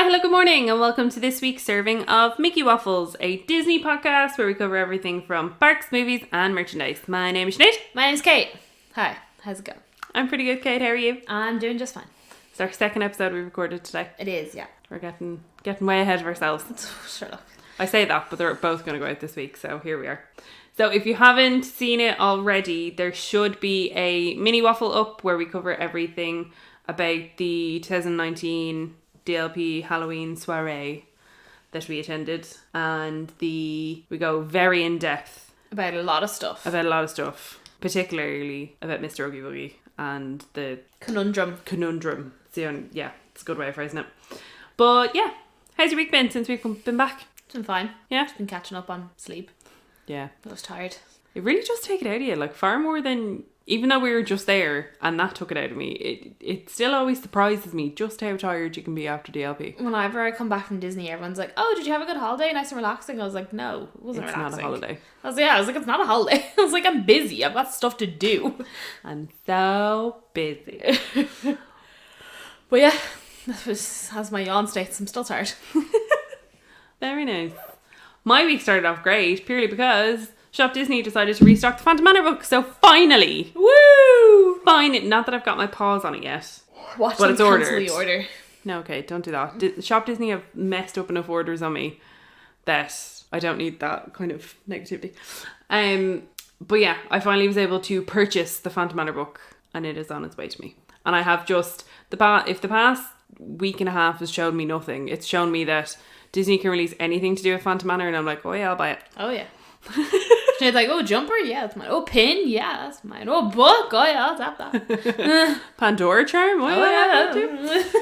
Hi, hello, good morning, and welcome to this week's serving of Mickey Waffles, a Disney podcast where we cover everything from parks, movies, and merchandise. My name is Sinead. My name's Kate. Hi, how's it going? I'm pretty good, Kate. How are you? I'm doing just fine. It's our second episode we recorded today. It is, yeah. We're getting way ahead of ourselves. Shut up. I say that, but they're both going to go out this week, so here we are. So if you haven't seen it already, there should be a mini waffle up where we cover everything about the 2019 DLP Halloween soiree that we attended, and we go very in depth About a lot of stuff. Particularly about Mr. Oogie Boogie and the Conundrum. Yeah, it's a good way of phrasing it. But yeah, how's your week been since we've been back? It's been fine. Yeah, Just been catching up on sleep. yeah. I was tired. It really just take it out of you, like far more than, even though we were just there and that took it out of me, it still always surprises me just how tired you can be after DLP. Whenever I come back from Disney, everyone's like, oh, did you have a good holiday? Nice and relaxing? I was like, no, it wasn't It's relaxing. not a holiday. I was like, it's not a holiday. I was like, I'm busy. I've got stuff to do. I'm so busy. But yeah, that was as my yawn states. I'm still tired. Very nice. My week started off great purely because Shop Disney decided to restock the Phantom Manor book. So finally, Woo! fine. Not that I've got my paws on it yet. Watch But them it's cancel ordered. the order. No, okay, don't do that. Shop Disney have messed up enough orders on me that I don't need that kind of negativity. But yeah, I finally was able to purchase the Phantom Manor book, and it is on its way to me. And I have just if the past week and a half has shown me nothing, it's shown me that Disney can release anything to do with Phantom Manor, and I'm like, oh yeah, I'll buy it. Oh yeah. She's like, oh, jumper? Yeah, that's mine. Oh, pin? Yeah, that's mine. Oh, book? Oh yeah, I'll tap that. Pandora charm? Oh yeah, that too.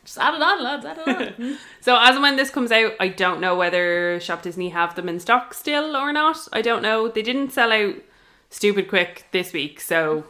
Just add it on, lads, add it on. So as and when this comes out, I don't know whether Shop Disney have them in stock still or not. I don't know. They didn't sell out stupid quick this week, so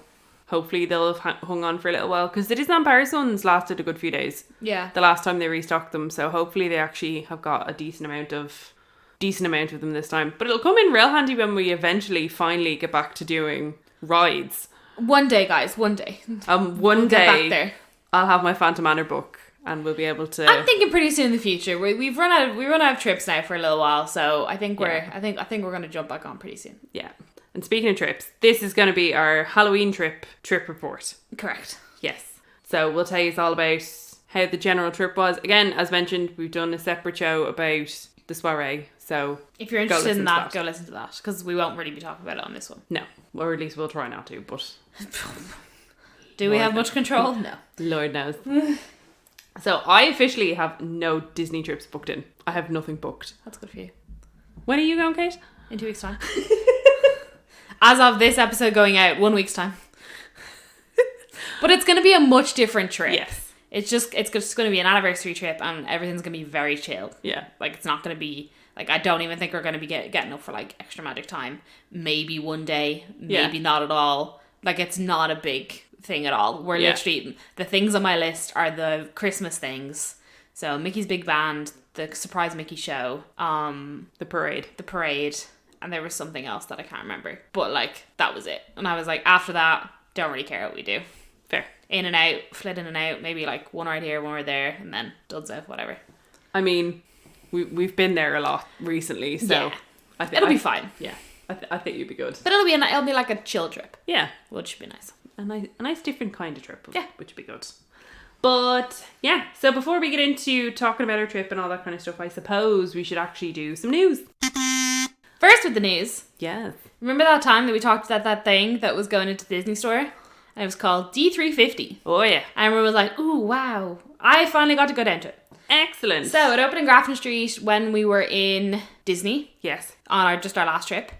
hopefully they'll have hung on for a little while, because the Disneyland Paris ones lasted a good few days. Yeah. The last time they restocked them, so hopefully they actually have got a decent amount of them this time. But it'll come in real handy when we eventually finally get back to doing rides. One day, guys, one day. One We'll day get back there. I'll have my Phantom Manor book and we'll be able to. I'm thinking pretty soon in the future. We run out of trips now for a little while, so I think we're going to jump back on pretty soon. Yeah. And speaking of trips, this is going to be our Halloween trip report. Correct. Yes. So we'll tell you all about how the general trip was. Again, as mentioned, we've done a separate show about the soiree. So if you're interested in that, go listen to that, because we won't really be talking about it on this one. No. Or at least we'll try not to, but do we have much control? No. Lord knows. So I officially have no Disney trips booked in. I have nothing booked. That's good for you. When are you going, Kate? In 2 weeks' time. As of this episode going out, 1 week's time. But it's going to be a much different trip. Yes. It's just going to be an anniversary trip, and everything's going to be very chill. Yeah. Like, it's not going to be, like, I don't even think we're going to be getting up for, like, extra magic time. Maybe one day, maybe not at all. Like, it's not a big thing at all. We're literally, the things on my list are the Christmas things. So, Mickey's Big Band, the Surprise Mickey Show, the parade, and there was something else that I can't remember. But, like, that was it. And I was like, after that, don't really care what we do. Fair. In and out, flit in and out, maybe like one ride here, one ride there, and then duds out, whatever. I mean, we've been there a lot recently, so yeah. It'll be fine. Yeah, I think you'd be good. But it'll be like a chill trip. Yeah, which would be nice. A nice different kind of trip. Yeah, which would be good. But yeah, so before we get into talking about our trip and all that kind of stuff, I suppose we should actually do some news. First with the news. Yes. Remember that time that we talked about that thing that was going into the Disney store? And it was called D350. Oh yeah. And everyone was like, ooh, wow. I finally got to go down to it. Excellent. So it opened in Grafton Street when we were in Disney. Yes. On our last trip.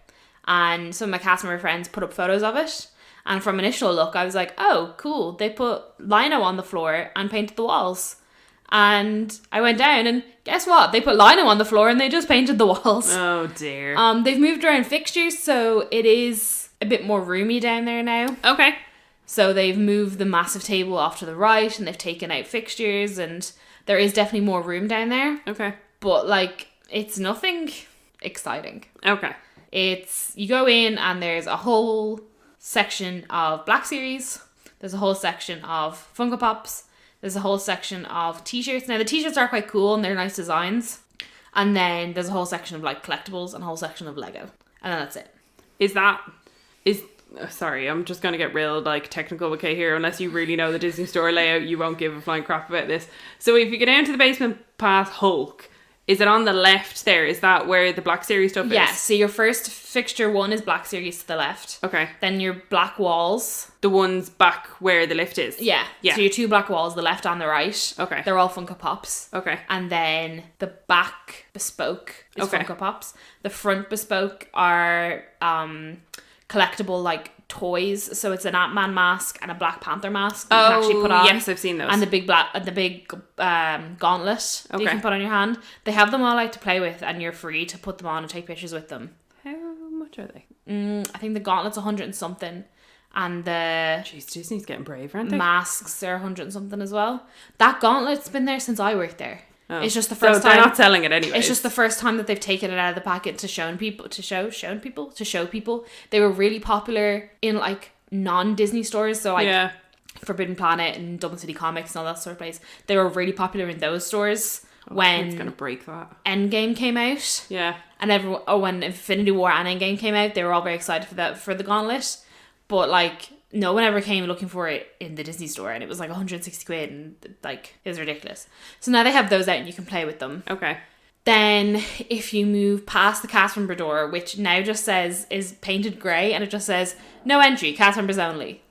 And some of my cast member friends put up photos of it. And from initial look, I was like, oh, cool. They put lino on the floor and painted the walls. And I went down and guess what? They put lino on the floor and they just painted the walls. Oh dear. They've moved around fixtures, so it is a bit more roomy down there now. Okay. So they've moved the massive table off to the right and they've taken out fixtures and there is definitely more room down there. Okay. But like, it's nothing exciting. Okay. You go in and there's a whole section of Black Series. There's a whole section of Funko Pops. There's a whole section of t-shirts. Now the t-shirts are quite cool and they're nice designs. And then there's a whole section of like collectibles and a whole section of Lego. And then that's it. Sorry, I'm just going to get real like technical with Kay here. Unless you really know the Disney Store layout, you won't give a flying crap about this. So if you go down to the basement past Hulk, is it on the left there? Is that where the Black Series stuff is? Yeah, so your first fixture 1 is Black Series to the left. Okay. Then your black walls. The ones back where the lift is? Yeah. So your 2 black walls, the left and the right. Okay. They're all Funko Pops. Okay. And then the back bespoke is Okay. Funko Pops. The front bespoke are collectible like toys. So it's an Ant-Man mask and a Black Panther mask that you can actually put on. Yes, I've seen those. And the big gauntlet that you can put on your hand. They have them all out to play with, and you're free to put them on and take pictures with them. How much are they? I think the gauntlet's 100 and something, and the Jeez, Disney's getting brave, aren't they? masks are 100 and something as well. That gauntlet's been there since I worked there. Oh. It's just the first time. They're not selling it anyway. It's just the first time that they've taken it out of the packet to show people. They were really popular in like non-Disney stores, so like Forbidden Planet and Dublin City Comics and all that sort of place. They were really popular in those stores when it's gonna break that. Endgame came out. Yeah. And when Infinity War and Endgame came out, they were all very excited for the gauntlet. But like no one ever came looking for it in the Disney store, and it was like 160 quid, and like it was ridiculous. So now they have those out and you can play with them. Okay. Then if you move past the cast member door, which now just is painted grey, and it just says no entry, cast members only.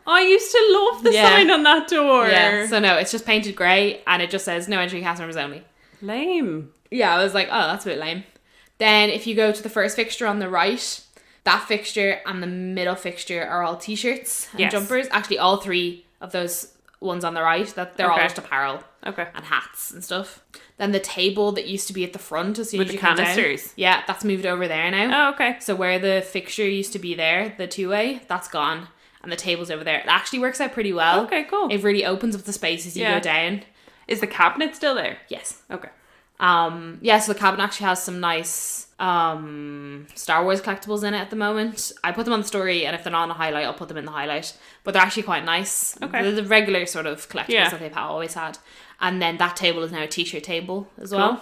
I used to love the sign on that door. Yeah. So no, it's just painted grey and it just says no entry, cast members only. Lame. Yeah, I was like, oh, that's a bit lame. Then if you go to the first fixture on the right, that fixture and the middle fixture are all t-shirts and jumpers. Actually, all 3 of those ones on the right, that they're all just apparel. Okay. And hats and stuff. Then the table that used to be at the front as soon with as the you come canisters. down, yeah, that's moved over there now. Oh, okay. So where the fixture used to be there, the 2-way, that's gone. And the table's over there. It actually works out pretty well. Okay, cool. It really opens up the space as you go down. Is the cabinet still there? Yes. Okay. So the cabinet actually has some nice Star Wars collectibles in it at the moment. I put them on the story, and if they're not in the highlight, I'll put them in the highlight. But they're actually quite nice. Okay. They're the regular sort of collectibles that they've always had. And then that table is now a t-shirt table as well.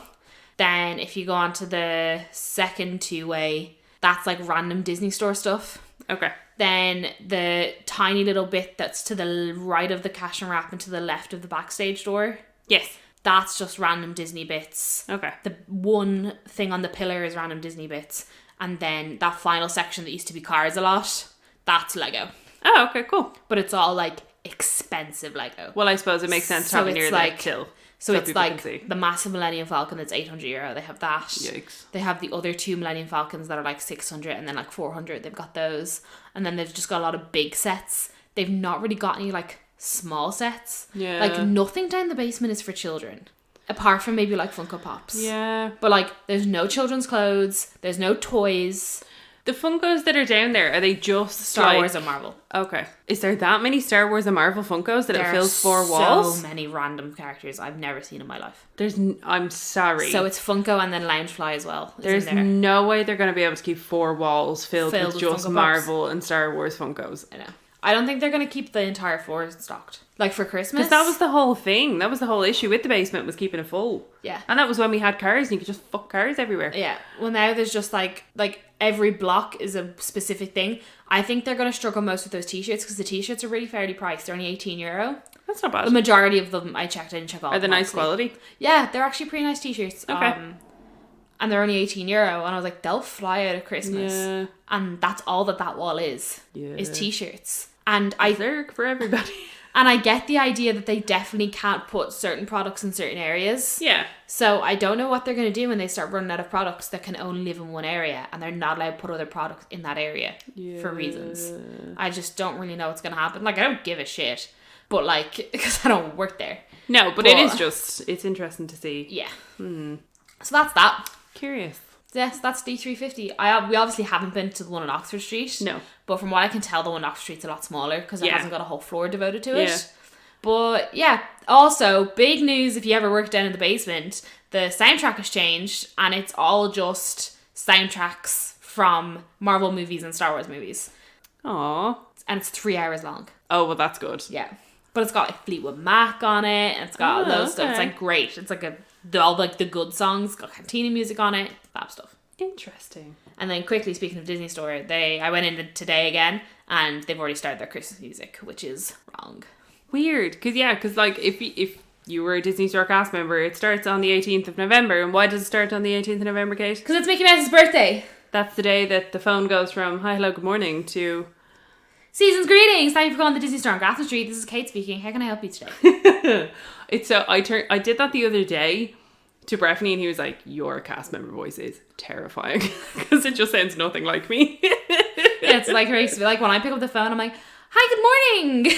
Then if you go on to the second 2-way, that's like random Disney Store stuff. Okay. Then the tiny little bit that's to the right of the cash and wrap and to the left of the backstage door. Yes. That's just random Disney bits. Okay. The one thing on the pillar is random Disney bits. And then that final section that used to be cars a lot, that's Lego. Oh, okay, cool. But it's all like expensive Lego. Well, I suppose it makes sense to have it near the till. So it's like the massive Millennium Falcon that's €800. They have that. Yikes. They have the other 2 Millennium Falcons that are like 600 and then like 400. They've got those. And then they've just got a lot of big sets. They've not really got any like small sets. Yeah. Like nothing down the basement is for children. Apart from maybe like Funko Pops. Yeah. But like there's no children's clothes. There's no toys. The Funkos that are down there, are they just Star Wars and Marvel? Okay. Is there that many Star Wars and Marvel Funkos that it There fills are 4 walls? so many random characters I've never seen in my life. I'm sorry. So it's Funko and then Loungefly as well. There's no way they're going to be able to keep 4 walls filled with just Funko Marvel and Star Wars Funkos. I know. I don't think they're going to keep the entire floor stocked. Like for Christmas. Because that was the whole thing. That was the whole issue with the basement, was keeping it full. Yeah. And that was when we had cars and you could just fuck cars everywhere. Yeah. Well, now there's just like every block is a specific thing. I think they're going to struggle most with those t-shirts because the t-shirts are really fairly priced. They're only €18. That's not bad. The majority of them I checked, I didn't check all. Are they nice quality? Yeah, they're actually pretty nice t-shirts. Okay. And they're only €18, and I was like, they'll fly out of Christmas. Yeah. And that's all that wall is t-shirts. And They're for everybody. And I get the idea that they definitely can't put certain products in certain areas. Yeah. So I don't know what they're going to do when they start running out of products that can only live in one area and they're not allowed to put other products in that area for reasons. I just don't really know what's going to happen. Like, I don't give a shit. But like, because I don't work there. No, but it is just, it's interesting to see. Yeah. So that's that. Curious. Yes, that's D350. We obviously haven't been to the one on Oxford Street. No. But from what I can tell, the one on Oxford Street's a lot smaller because it hasn't got a whole floor devoted to it. Yeah. But yeah, also, big news if you ever work down in the basement, the soundtrack has changed and it's all just soundtracks from Marvel movies and Star Wars movies. Aww. And it's 3 hours long. Oh, well, that's good. Yeah. But it's got like Fleetwood Mac on it, and it's got loads of stuff. It's like great. It's like all like the good songs. It's got cantina music on it. Fab stuff. Interesting. And then quickly, speaking of Disney Store, I went in today again, and they've already started their Christmas music, which is wrong. Weird, because like if you were a Disney Store cast member, it starts on the 18th of November. And why does it start on the 18th of November, Kate? Because it's Mickey Mouse's birthday. That's the day that the phone goes from hi, hello, good morning to season's greetings. Thank you for calling the Disney Store on Grafton Street. This is Kate speaking. How can I help you today? I did that the other day to Breffney, and he was like, your cast member voice is terrifying because it just sounds nothing like me. Yeah, it's like when I pick up the phone, I'm like, hi, good morning.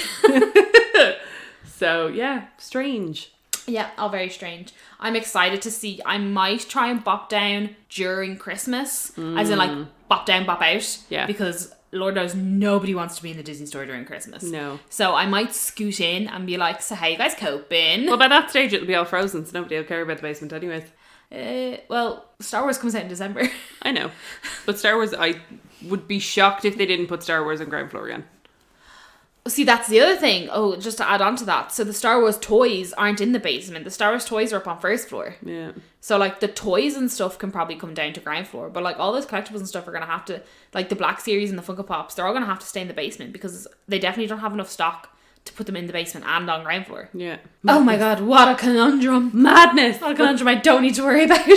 So yeah, strange. Yeah, all very strange. I'm excited to see. I might try and bop down during Christmas, as in like bop down, bop out. Yeah. Because Lord knows nobody wants to be in the Disney Store during Christmas. No. So I might scoot in and be like, so how you guys coping? Well, by that stage it'll be all frozen, so nobody will care about the basement anyways. Well, Star Wars comes out in December. I know. But Star Wars, I would be shocked if they didn't put Star Wars on ground floor again. See, that's the other thing. Oh, just to add on to that. So the Star Wars toys aren't in the basement. The Star Wars toys are up on first floor. Yeah. So like the toys and stuff can probably come down to ground floor. But like all those collectibles and stuff are going to have to, like the Black Series and the Funko Pops, they're all going to have to stay in the basement because they definitely don't have enough stock to put them in the basement and on ground floor. Yeah. Madness. Oh my God, what a conundrum. Madness. What a conundrum I don't need to worry about.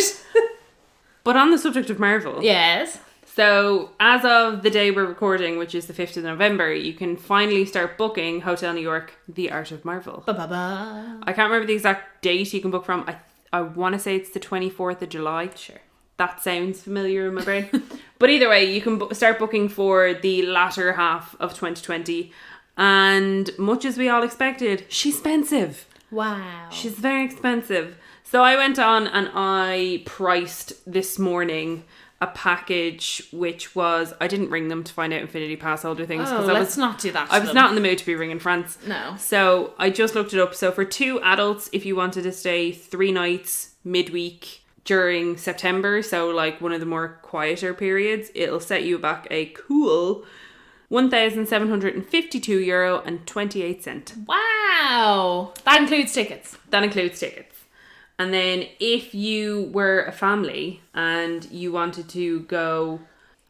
But on the subject of Marvel. Yes. So, as of the day we're recording, which is the 5th of November, you can finally start booking Hotel New York, The Art of Marvel. Ba-ba-ba. I can't remember the exact date you can book from. I want to say it's the 24th of July. Sure. That sounds familiar in my brain. But either way, you can start booking for the latter half of 2020. And much as we all expected, she's expensive. Wow. She's very expensive. So I went on and I priced this morning a package which was, I didn't ring them to find out Infinity Pass holder things. Oh, let's not do that. I was not in the mood to be ringing France. No. So I just looked it up. So for 2 adults, if you wanted to stay 3 nights midweek during September, so like one of the more quieter periods, it'll set you back a cool €1,752.28. Wow. That includes tickets. That includes tickets. And then if you were a family and you wanted to go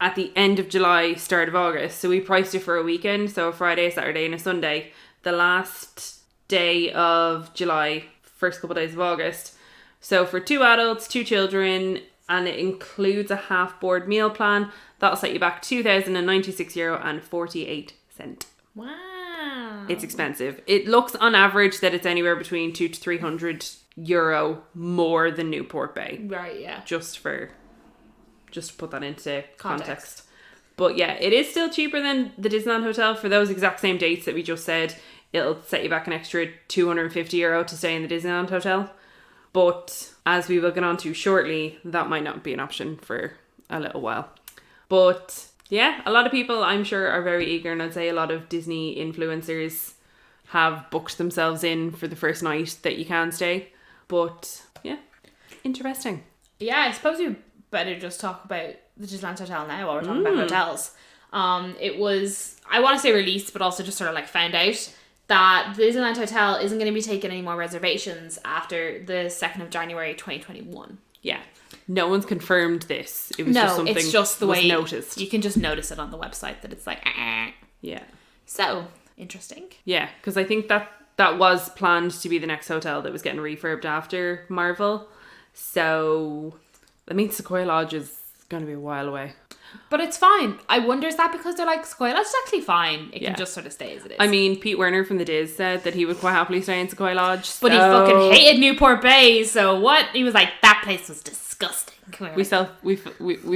at the end of July, start of August, so we priced it for a weekend, so a Friday, Saturday and a Sunday, the last day of July, first couple of days of August. So for 2 adults, 2 children, and it includes a half board meal plan, that'll set you back €2,096.48. Wow. It's expensive. It looks on average that it's anywhere between €200 to €300 more than Newport Bay. Right, yeah. Just to put that into context. But yeah, it is still cheaper than the Disneyland Hotel for those exact same dates that we just said. It'll set you back an extra €250 to stay in the Disneyland Hotel. But as we will get on to shortly, that might not be an option for a little while. But yeah, a lot of people I'm sure are very eager, and I'd say a lot of Disney influencers have booked themselves in for the first night that you can stay. But yeah, interesting. Yeah, I suppose we better just talk about the Disneyland Hotel now while we're talking about hotels. It was, I want to say released, but also just sort of like found out that the Disneyland Hotel isn't going to be taking any more reservations after the 2nd of January 2021. Yeah. No one's confirmed this. It was just something it's just the way noticed. You can just notice it on the website that it's like, Yeah. So, interesting. Yeah, because I think that was planned to be the next hotel that was getting refurbed after Marvel. So, I mean, Sequoia Lodge is going to be a while away. But it's fine. I wonder, is that because they're like, Sequoia Lodge is actually fine. It can just sort of stay as it is. I mean, Pete Werner from the Diz said that he would quite happily stay in Sequoia Lodge. But he fucking hated Newport Bay, so what? He was like, that place was disgusting. We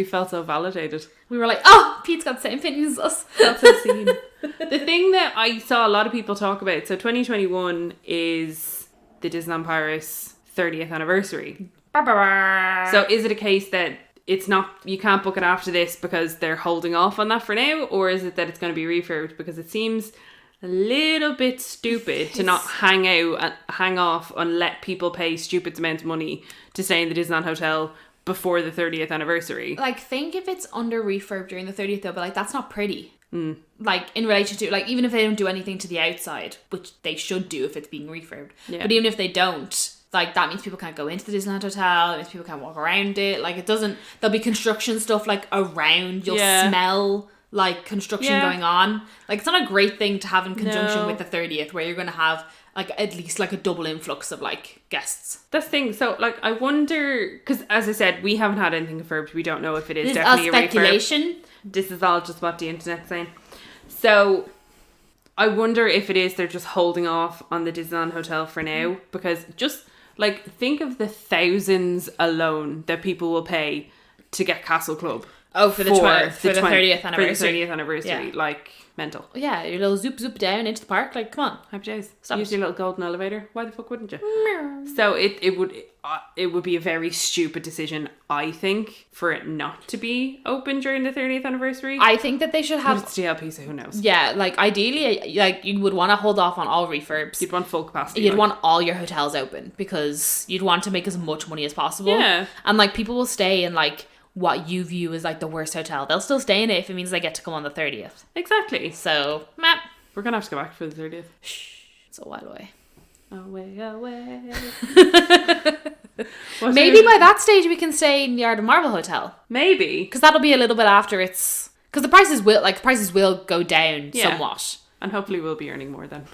felt so validated. We were like, oh, Pete's got the same opinions as us. That's insane. The thing that I saw a lot of people talk about, so 2021 is the Disneyland Paris 30th anniversary. So is it a case that it's not, you can't book it after this because they're holding off on that for now, or is it that it's going to be refurbed? Because it seems a little bit stupid to not hang off and let people pay stupid amounts of money to stay in the Disneyland Hotel before the 30th anniversary. Like, think if it's under refurb during the 30th though, but like, that's not pretty. Like, in relation to, like, even if they don't do anything to the outside, which they should do if it's being refurbed. Yeah. But even if they don't, like, that means people can't go into the Disneyland Hotel. It means people can't walk around it. Like, it doesn't... There'll be construction stuff, like, around. You'll smell, like, construction going on. Like, it's not a great thing to have in conjunction with the 30th, where you're going to have, like, at least, like, a double influx of, like, guests. That's the thing. So, like, I wonder... Because, as I said, we haven't had anything refurbed. We don't know if it is This definitely is a all refurb. speculation. This is all just what the internet's saying. So... I wonder if it is they're just holding off on the Disneyland Hotel for now, because just like think of the thousands alone that people will pay to get Castle Club. Oh, for the 30th anniversary. For the 30th anniversary, like mental. Yeah, your little zoop down into the park, like come on. Happy days. Stop Use it. your little golden elevator. Why the fuck wouldn't you? So it would be a very stupid decision, I think, for it not to be open during the 30th anniversary. I think that they should But have... it's DLP, so who knows? Yeah, like ideally, like you would want to hold off on all refurbs. You'd want full capacity. You'd want all your hotels open because you'd want to make as much money as possible. Yeah. And like people will stay in like what you view as like the worst hotel. They'll still stay in it if it means they get to come on the 30th. Exactly. So, meh. We're going to have to go back for the 30th. It's a while away. Away. Maybe by that stage we can stay in the Art of Marble Hotel. Maybe. Because that'll be a little bit after it's... Because the prices will go down somewhat. And hopefully we'll be earning more then.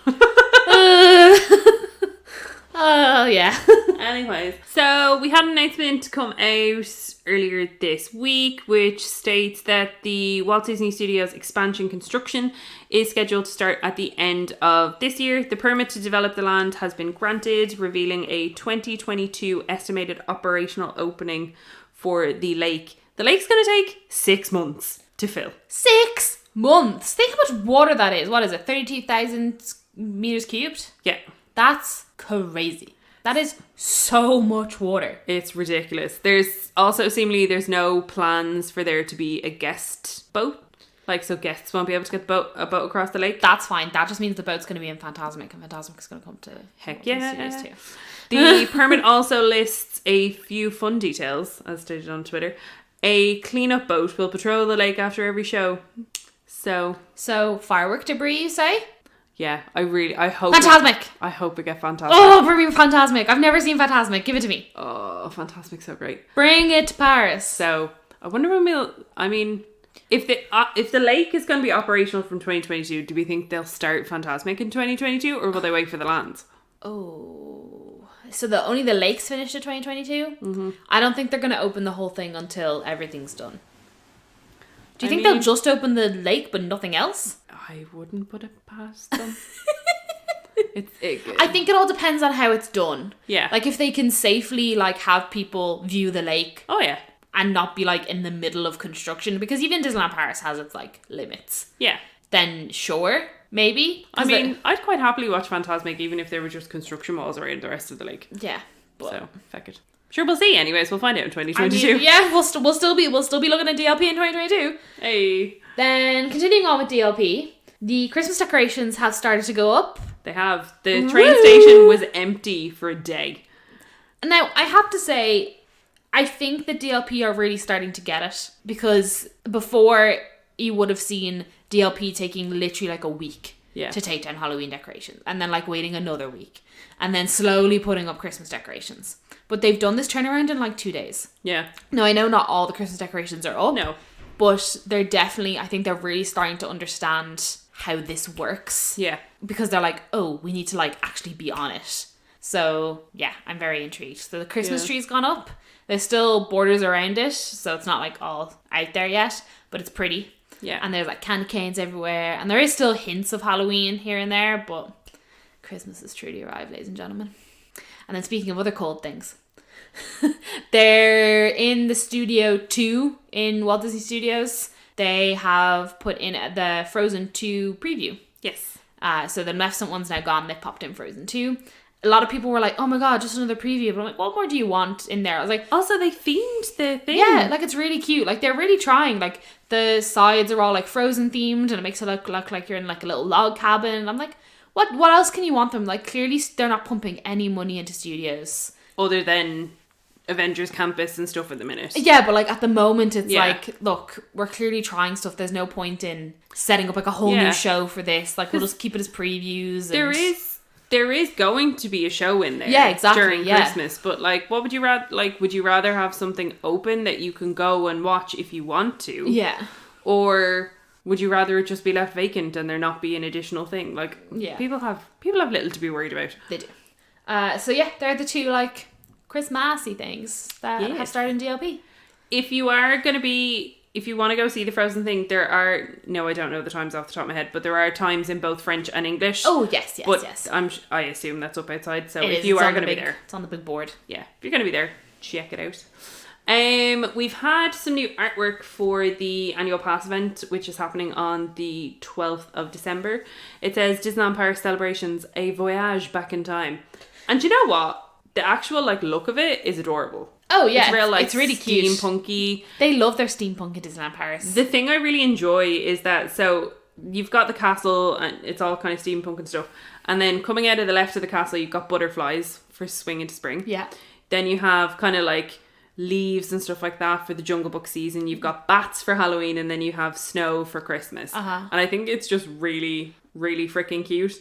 Oh, yeah. Anyways, so we had an announcement come out earlier this week which states that the Walt Disney Studios expansion construction is scheduled to start at the end of this year. The permit to develop the land has been granted, revealing a 2022 estimated operational opening for the lake. The lake's going to take 6 months to fill. 6 months! Think how much water that is. What is it? 32,000 meters cubed? Yeah. That's crazy. That is so much water. It's ridiculous. There's also seemingly there's no plans for there to be a guest boat. Like, so guests won't be able to get a boat across the lake. That's fine. That just means the boat's going to be in Fantasmic, and Fantasmic is going to come to Heck Disney yeah. Studios too. The permit also lists a few fun details, as stated on Twitter. A cleanup boat will patrol the lake after every show. So firework debris, you say? Yeah, I hope... Fantasmic! I hope we get Fantasmic. Oh, bring me Fantasmic. I've never seen Fantasmic. Give it to me. Oh, Fantasmic's so great. Bring it to Paris. So, I wonder when we'll... I mean, if the lake is going to be operational from 2022, do we think they'll start Fantasmic in 2022, or will they wait for the lands? Oh... So only the lake's finished in 2022? Mm-hmm. I don't think they're going to open the whole thing until everything's done. Do you think they'll just open the lake but nothing else? I wouldn't put it past them. I think it all depends on how it's done. Yeah. Like if they can safely like have people view the lake. Oh yeah. And not be like in the middle of construction, because even Disneyland Paris has its like limits. Yeah. Then sure, maybe. I mean, I'd quite happily watch Fantasmic even if there were just construction walls around the rest of the lake. Yeah. But so, feck it. Sure, we'll see. Anyways, we'll find out in 2022. I mean, yeah, we'll still be looking at DLP in 2022. Hey. Then continuing on with DLP, the Christmas decorations have started to go up. They have. The train station was empty for a day. Now, I have to say, I think that DLP are really starting to get it, because before you would have seen DLP taking literally like a week to take down Halloween decorations, and then like waiting another week, and then slowly putting up Christmas decorations. But they've done this turnaround in like 2 days. Yeah. Now, I know not all the Christmas decorations are up. No. But they're definitely, I think they're really starting to understand how this works. Yeah. Because they're like, oh, we need to like actually be on it. So yeah, I'm very intrigued. So the Christmas tree's gone up. There's still borders around it, so it's not like all out there yet, but it's pretty. Yeah. And there's like candy canes everywhere. And there is still hints of Halloween here and there, but Christmas has truly arrived, ladies and gentlemen. And then speaking of other cold things, they're in the Studio 2 in Walt Disney Studios. They have put in the Frozen 2 preview. Yes. So the Maleficent one's now gone. They've popped in Frozen 2. A lot of people were like, oh my god, just another preview. But I'm like, what more do you want in there? I was like... Also, they themed the thing. Yeah, like it's really cute. Like they're really trying. Like the sides are all like Frozen themed, and it makes it look like you're in like a little log cabin. And I'm like, what else can you want them? Like clearly they're not pumping any money into studios. Other than Avengers Campus and stuff at the minute. Yeah, but like at the moment it's like, look, we're clearly trying stuff. There's no point in setting up like a whole new show for this. Like we'll just keep it as previews. There is going to be a show in there. Yeah, exactly. During Christmas, but like, what would you rather? Like, would you rather have something open that you can go and watch if you want to? Yeah. Or would you rather it just be left vacant and there not be an additional thing? Like, people have little to be worried about. They do. So yeah, they're the two like Christmassy things that have started in DLP. If you want to go see the Frozen thing, there are, no, I don't know the times off the top of my head, but there are times in both French and English. Oh, yes. But I assume that's up outside, so if you are going to be there. It's on the big board. Yeah, if you're going to be there, check it out. We've had some new artwork for the annual pass event, which is happening on the 12th of December. It says Disneyland Paris Celebrations, a voyage back in time. And do you know what? The actual like look of it is adorable. Oh yeah, it's real, like, it's really cute. Steampunky. They love their steampunk in Disneyland Paris. The thing I really enjoy is that, so you've got the castle and it's all kind of steampunk and stuff, and then coming out of the left of the castle you've got butterflies for Swing into Spring. Yeah. Then you have kind of like leaves and stuff like that for the Jungle Book season. You've got bats for Halloween, and then you have snow for Christmas. And I think it's just really, really freaking cute.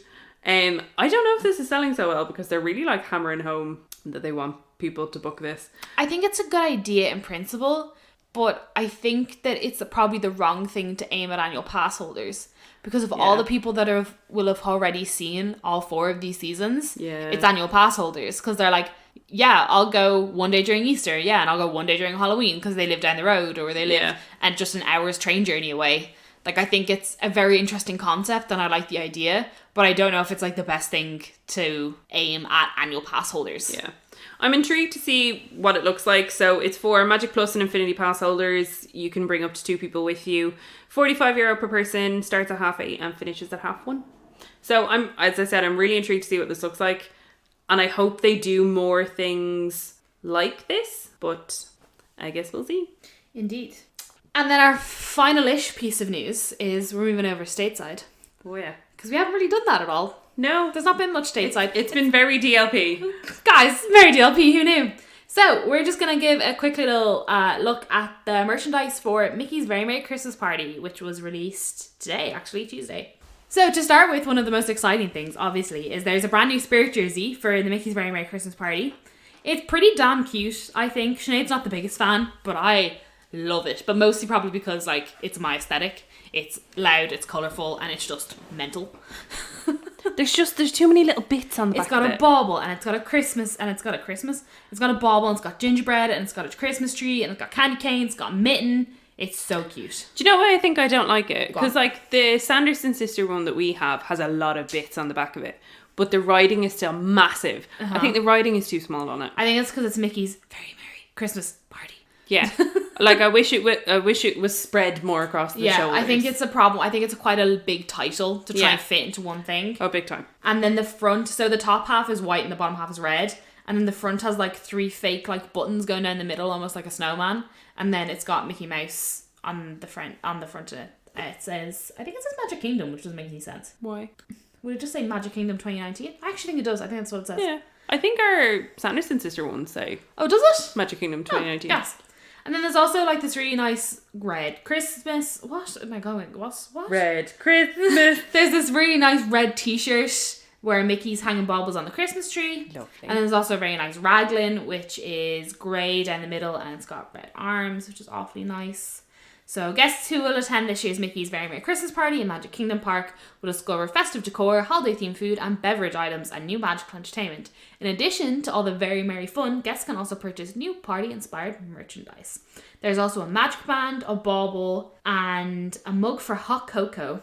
I don't know if this is selling so well because they're really like hammering home that they want people to book this. I think it's a good idea in principle, but I think that it's probably the wrong thing to aim at annual pass holders because of all the people that will have already seen all 4 of these seasons. Yeah, it's annual pass holders because they're like, yeah, I'll go one day during Easter, and I'll go one day during Halloween because they live down the road or they live and just an hour's train journey away. Like, I think it's a very interesting concept and I like the idea, but I don't know if it's like the best thing to aim at annual pass holders. Yeah. I'm intrigued to see what it looks like. So it's for Magic Plus and Infinity Pass holders. You can bring up to 2 people with you. €45 per person, starts at 8:30 and finishes at 1:30. So as I said, I'm really intrigued to see what this looks like. And I hope they do more things like this, but I guess we'll see. Indeed. And then our final-ish piece of news is we're moving over stateside. Oh yeah. Because we haven't really done that at all. No. There's not been much stateside. It's been very DLP. Guys, very DLP, who knew? So, we're just going to give a quick little look at the merchandise for Mickey's Very Merry Christmas Party, which was released today, actually, Tuesday. So, to start with, one of the most exciting things, obviously, is there's a brand new Spirit jersey for the Mickey's Very Merry Christmas Party. It's pretty damn cute, I think. Sinead's not the biggest fan, but I love it. But mostly probably because, like, it's my aesthetic. It's loud, it's colourful, and it's just mental. There's too many little bits on the back of it. It's got a bauble, and it's got a Christmas, and it's got a bauble, and it's got gingerbread, and it's got a Christmas tree, and it's got candy canes, it's got a mitten. It's so cute. Do you know why I think I don't like it? Because like the Sanderson sister one that we have has a lot of bits on the back of it, but the writing is still massive. I think the writing is too small on it. I think it's because it's Mickey's Very Merry Christmas Party. Yeah. Like I wish it was spread more across the shoulders. I think it's a problem. I think it's quite a big title to try and fit into one thing. Oh, big time. And then the front, so the top half is white and the bottom half is red. And then the front has like 3 fake like buttons going down the middle, almost like a snowman. And then it's got Mickey Mouse on the front of it. It says, I think it says Magic Kingdom, which doesn't make any sense. Why? Would it just say Magic Kingdom 2019? I actually think it does. I think that's what it says. Yeah. I think our Sanderson sister ones say. Oh, does it? Magic Kingdom 2019. Yes. And then there's also like this really nice red Christmas. What am I going? What? Red Christmas. There's this really nice red t-shirt where Mickey's hanging baubles on the Christmas tree. Lovely. And then there's also a very nice raglan, which is grey down the middle and it's got red arms, which is awfully nice. So guests who will attend this year's Mickey's Very Merry Christmas Party in Magic Kingdom Park will discover festive decor, holiday-themed food and beverage items and new magical entertainment. In addition to all the very merry fun, guests can also purchase new party-inspired merchandise. There's also a magic band, a bauble, and a mug for hot cocoa.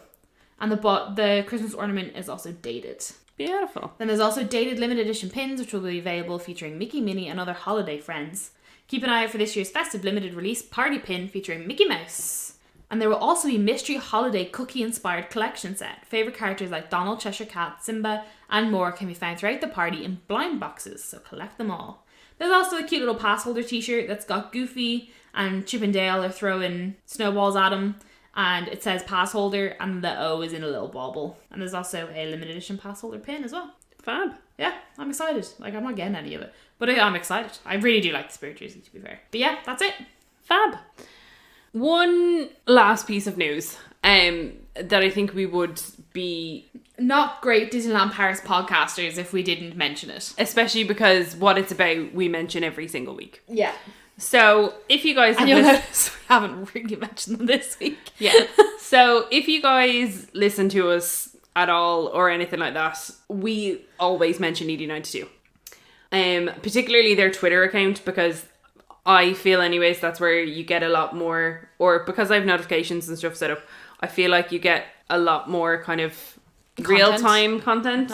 And the Christmas ornament is also dated. Beautiful. Then there's also dated limited edition pins, which will be available featuring Mickey, Minnie, and other holiday friends. Keep an eye out for this year's festive limited release party pin featuring Mickey Mouse. And there will also be mystery holiday cookie-inspired collection set. Favourite characters like Donald, Cheshire Cat, Simba, and more can be found throughout the party in blind boxes, so collect them all. There's also a cute little pass holder t-shirt that's got Goofy and Chip and Dale are throwing snowballs at him. And it says pass holder and the O is in a little bauble. And there's also a limited edition pass holder pin as well. Fab. Yeah, I'm excited. Like, I'm not getting any of it. But I'm excited. I really do like the Spirit jersey, to be fair. But yeah, that's it. Fab. One last piece of news that I think we would be... Not great Disneyland Paris podcasters if we didn't mention it. Especially because what it's about, we mention every single week. Yeah. So, if you guys... And you'll notice we haven't really mentioned them this week. Yeah. So, if you guys listen to us at all or anything like that, we always mention E29. Particularly their Twitter account, because I feel anyways that's where you get a lot more, or because I have notifications and stuff set up, I feel like you get a lot more kind of real-time content.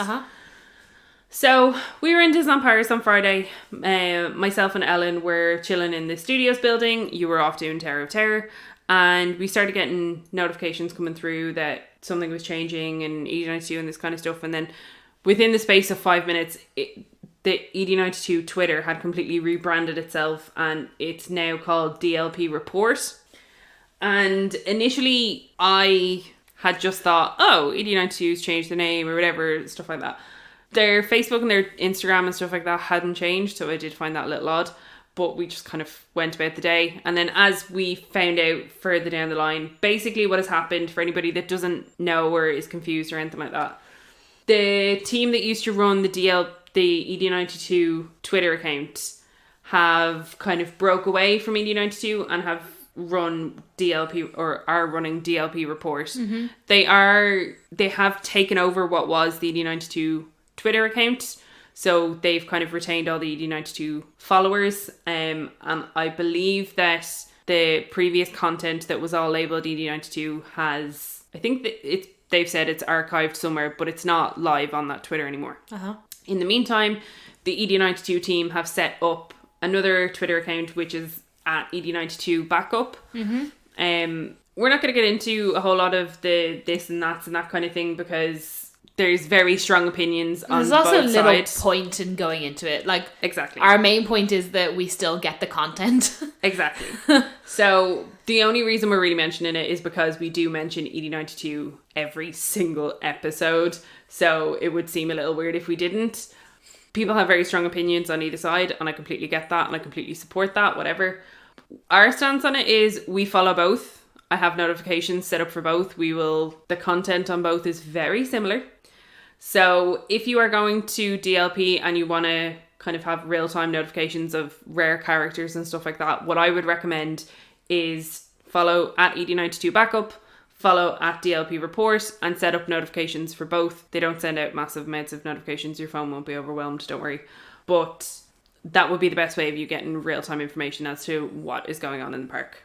So we were in Disneyland Paris on Friday. Myself and Ellen were chilling in the studios building. You were off doing Tower of Terror, and we started getting notifications coming through that something was changing and ED92 and this kind of stuff. And then within the space of 5 minutes, the ED92 Twitter had completely rebranded itself, and it's now called DLP Report. And initially I had just thought, oh, ED92's changed the name or whatever, stuff like that. Their Facebook and their Instagram and stuff like that hadn't changed, so I did find that a little odd. But we just kind of went about the day. And then as we found out further down the line, basically what has happened, for anybody that doesn't know or is confused or anything like that, the team that used to run the ED92 Twitter account have kind of broke away from ED92 and have run DLP, or are running DLP Report. Mm-hmm. They have taken over what was the ED92 Twitter account, so they've kind of retained all the ED92 followers, and I believe that the previous content that was all labelled ED92 has, I think that they've said it's archived somewhere, but it's not live on that Twitter anymore. In the meantime, the ED92 team have set up another Twitter account, which is at ED92 Backup. We're not going to get into a whole lot of the this and that and that kind of thing, because there's very strong opinions on both sides. There's also little point in going into it. Like, exactly. Our main point is that we still get the content. Exactly. So the only reason we're really mentioning it is because we do mention ED92 every single episode. So it would seem a little weird if we didn't. People have very strong opinions on either side, and I completely get that, and I completely support that, whatever. Our stance on it is we follow both. I have notifications set up for both. The content on both is very similar. So if you are going to DLP and you want to kind of have real-time notifications of rare characters and stuff like that, what I would recommend is follow at ED92 Backup, follow at DLP Report, and set up notifications for both. They don't send out massive amounts of notifications. Your phone won't be overwhelmed, don't worry. But that would be the best way of you getting real-time information as to what is going on in the park.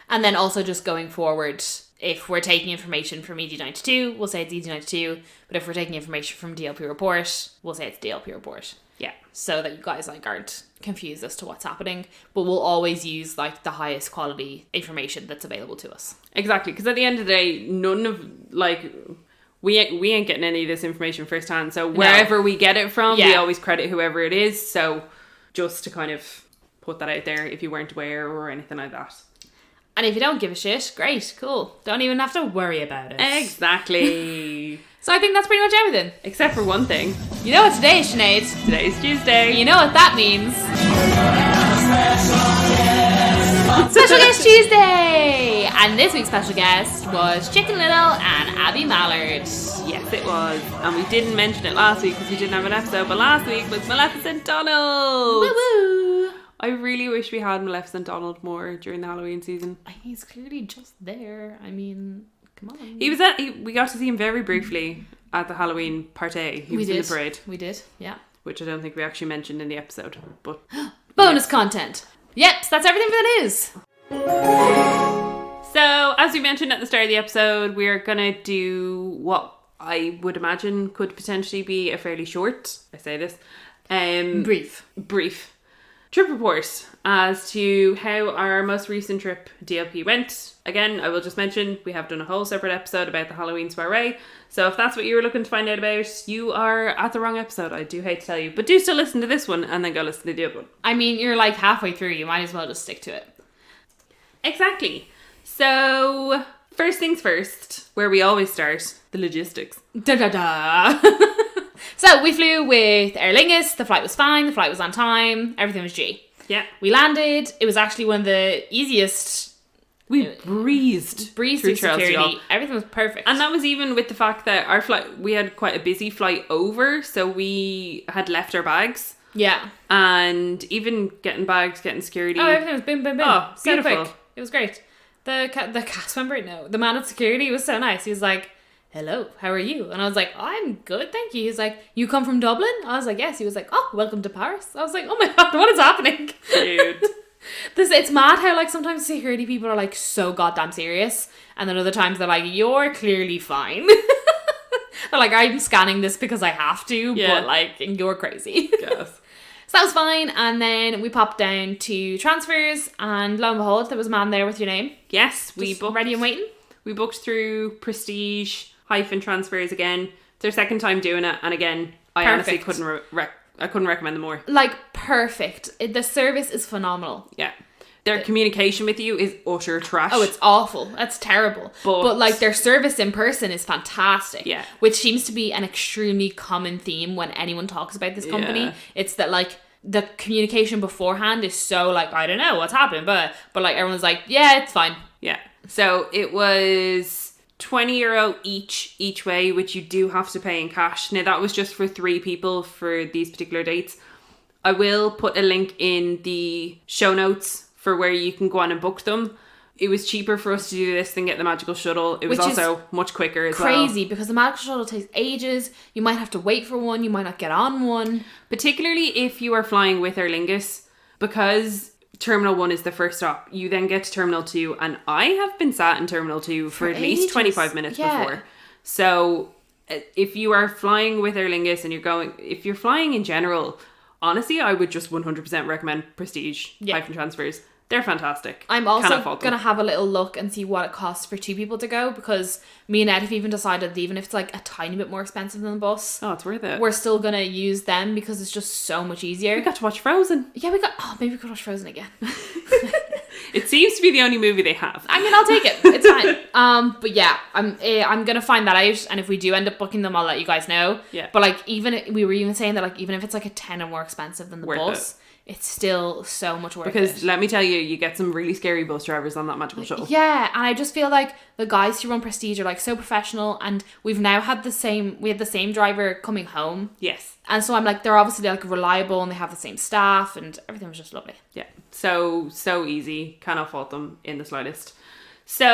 And then also just going forward, if we're taking information from ED92, we'll say it's ED92. But if we're taking information from DLP Report, we'll say it's DLP Report. Yeah. So that you guys aren't confused as to what's happening. But we'll always use the highest quality information that's available to us. Exactly. Because at the end of the day, none of we ain't getting any of this information firsthand. So wherever we get it from, we always credit whoever it is. So just to kind of put that out there if you weren't aware or anything like that. And if you don't give a shit, great, cool. Don't even have to worry about it. Exactly. So I think that's pretty much everything. Except for one thing. You know what today is, Sinead? Today's Tuesday. You know what that means. Special Guest Tuesday! And this week's special guest was Chicken Little and Abby Mallard. Yes, it was. And we didn't mention it last week because we didn't have an episode, but last week was Maleficent Donald. Woo-woo! I really wish we had Maleficent Donald more during the Halloween season. He's clearly just there. I mean, come on. We got to see him very briefly at the Halloween party. He was in the parade. We did, yeah. Which I don't think we actually mentioned in the episode. But bonus content. Yep, so that's everything for the news. So, as we mentioned at the start of the episode, we're going to do what I would imagine could potentially be a fairly short, I say this, brief trip report as to how our most recent trip DLP went. Again, I will just mention we have done a whole separate episode about the Halloween soiree, so if that's what you were looking to find out about, you are at the wrong episode. I do hate to tell you, but do still listen to this one and then go listen to the other one. I mean, you're like halfway through, you might as well just stick to it. Exactly. So first things first, where we always start, the logistics. Da da da. So we flew with Aer Lingus. The flight was fine. The flight was on time. Everything was G. Yeah. We landed. It was actually one of the easiest. We breezed through security. Everything was perfect. And that was even with the fact that our flight, we had quite a busy flight over, so we had left our bags. Yeah. And even getting bags, getting security. Oh, everything was boom, boom, boom. Oh, so beautiful. quick. It was great. The cast member, the man at security was so nice. He was like, hello, how are you? And I was like, I'm good, thank you. He's like, you come from Dublin? I was like, yes. He was like, oh, welcome to Paris. I was like, oh my God, what is happening? Dude. It's mad how like sometimes security people are like so goddamn serious, and then other times they're like, you're clearly fine. They're like, I'm scanning this because I have to, but like, you're crazy. Yes. So that was fine, and then we popped down to transfers, and lo and behold, there was a man there with your name. Yes, we Just booked. ready and waiting. We booked through Prestige -transfers again. It's their second time doing it, and again, I honestly couldn't I couldn't recommend them more. Like, perfect. The service is phenomenal. Yeah. Their communication with you is utter trash. Oh, it's awful. That's terrible. But like, their service in person is fantastic. Yeah. Which seems to be an extremely common theme when anyone talks about this company. Yeah. It's that, like, the communication beforehand is so, like, I don't know what's happened, but like, everyone's like, yeah, it's fine. Yeah. So it was €20 each way, which you do have to pay in cash. Now, that was just for 3 people for these particular dates. I will put a link in the show notes for where you can go on and book them. It was cheaper for us to do this than get the magical shuttle. It was also much quicker as well. Crazy, because the magical shuttle takes ages. You might have to wait for one. You might not get on one. Particularly if you are flying with Aer Lingus, because Terminal 1 is the first stop. You then get to Terminal 2, and I have been sat in Terminal 2 for at least ages. 25 minutes before. So if you are flying with Aer Lingus and if you're flying in general, honestly, I would just 100% recommend Prestige -transfers. They're fantastic. I'm also going to have a little look and see what it costs for 2 people to go, because me and Ed have even decided that even if it's like a tiny bit more expensive than the bus, oh, it's worth it. We're still going to use them because it's just so much easier. We got to watch Frozen. Yeah, maybe we could watch Frozen again. It seems to be the only movie they have. I mean, I'll take it. It's fine. But yeah, I'm going to find that out, and if we do end up booking them, I'll let you guys know. Yeah. But like, we were even saying that like, even if it's like a tenner more expensive than the bus, it's still so much worth it. Because let me tell you, you get some really scary bus drivers on that magical shuttle. Yeah, and I just feel like the guys who run Prestige are like so professional, and we had the same driver coming home. Yes. And so I'm like, they're obviously like reliable, and they have the same staff, and everything was just lovely. Yeah. So easy. Cannot fault them in the slightest. So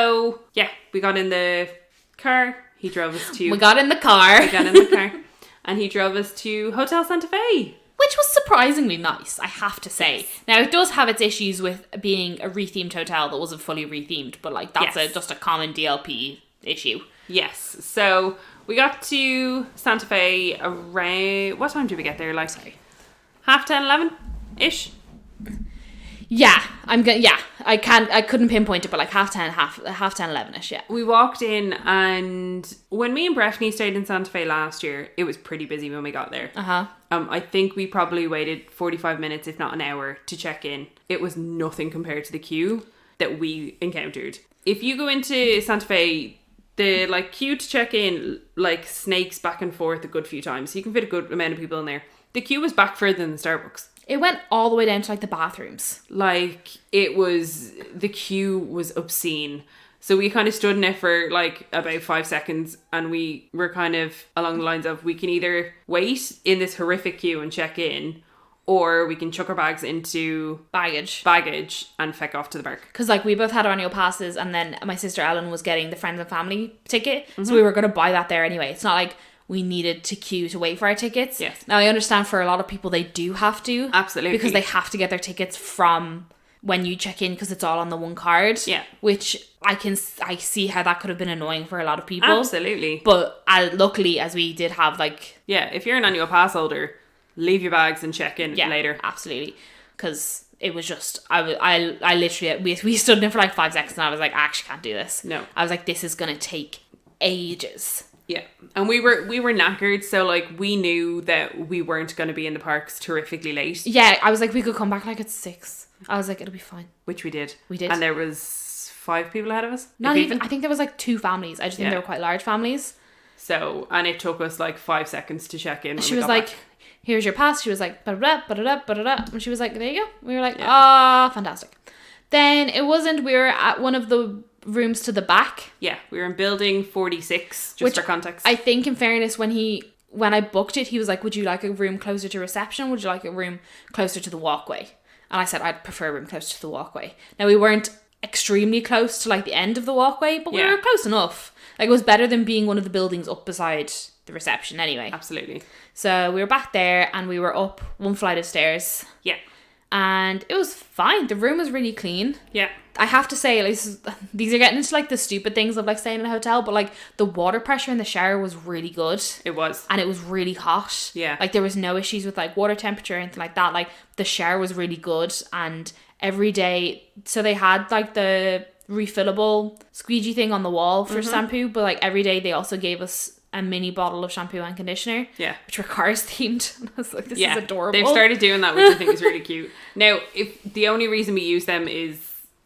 yeah, we got in the car. He drove us to... We got in the car. And he drove us to Hotel Santa Fe. Which was surprisingly nice, I have to say. Yes. Now, it does have its issues with being a rethemed hotel that wasn't fully rethemed, but like, that's just a common DLP issue. Yes. So we got to Santa Fe around... What time did we get there? Like, 10:30, 11-ish? Yeah, I couldn't pinpoint it, but like 10:30, 11-ish, yeah. We walked in, and when me and Breffney stayed in Santa Fe last year, it was pretty busy when we got there. I think we probably waited 45 minutes, if not an hour, to check in. It was nothing compared to the queue that we encountered. If you go into Santa Fe, the like queue to check in like snakes back and forth a good few times. So you can fit a good amount of people in there. The queue was back further than the Starbucks. It went all the way down to like the bathrooms. Like, the queue was obscene. So we kind of stood in it for like about 5 seconds, and we were kind of along the lines of, we can either wait in this horrific queue and check in, or we can chuck our bags into baggage and feck off to the park. Because like, we both had our annual passes, and then my sister Ellen was getting the friends and family ticket. So we were going to buy that there anyway. It's not like we needed to queue to wait for our tickets. Yes. Now, I understand for a lot of people, they do have to. Absolutely. Because they have to get their tickets from when you check in, because it's all on the one card. Yeah. Which I see how that could have been annoying for a lot of people. Absolutely. But luckily, as we did have like... Yeah, if you're an annual pass holder, leave your bags and check in later. Absolutely. Because it was just... I literally... We stood in there for like 5 seconds, and I was like, I actually can't do this. No. I was like, this is going to take ages. Yeah, and we were knackered, so like, we knew that we weren't going to be in the parks terrifically late. Yeah, I was like, we could come back like at 6. I was like, it'll be fine. Which we did. And there was 5 people ahead of us. Not even. I think there was like 2 families. I just think they were quite large families. So, and it took us like 5 seconds to check in. She was like, here's your pass. She was like, ba-da-da, ba-da-da, ba-da-da. And she was like, there you go. We were like, fantastic. Then we were at one of the rooms to the back. Yeah, we were in building 46, just for context. I think in fairness, when I booked it, he was like, would you like a room closer to reception? Would you like a room closer to the walkway? And I said, I'd prefer a room closer to the walkway. Now, we weren't extremely close to like the end of the walkway, but we were close enough. Like, it was better than being one of the buildings up beside the reception anyway. Absolutely. So we were back there and we were up one flight of stairs. Yeah. And it was fine. The room was really clean. Yeah. I have to say, like, these are getting into like the stupid things of like staying in a hotel, but like the water pressure in the shower was really good. It was. And it was really hot. Yeah. Like, there was no issues with like water temperature or anything like that. Like, the shower was really good. And every day, so they had like the refillable squeegee thing on the wall for shampoo, but like every day they also gave us a mini bottle of shampoo and conditioner, which were cars themed. And I was like, this is adorable. They've started doing that, which I think is really cute. Now, if the only reason we use them is,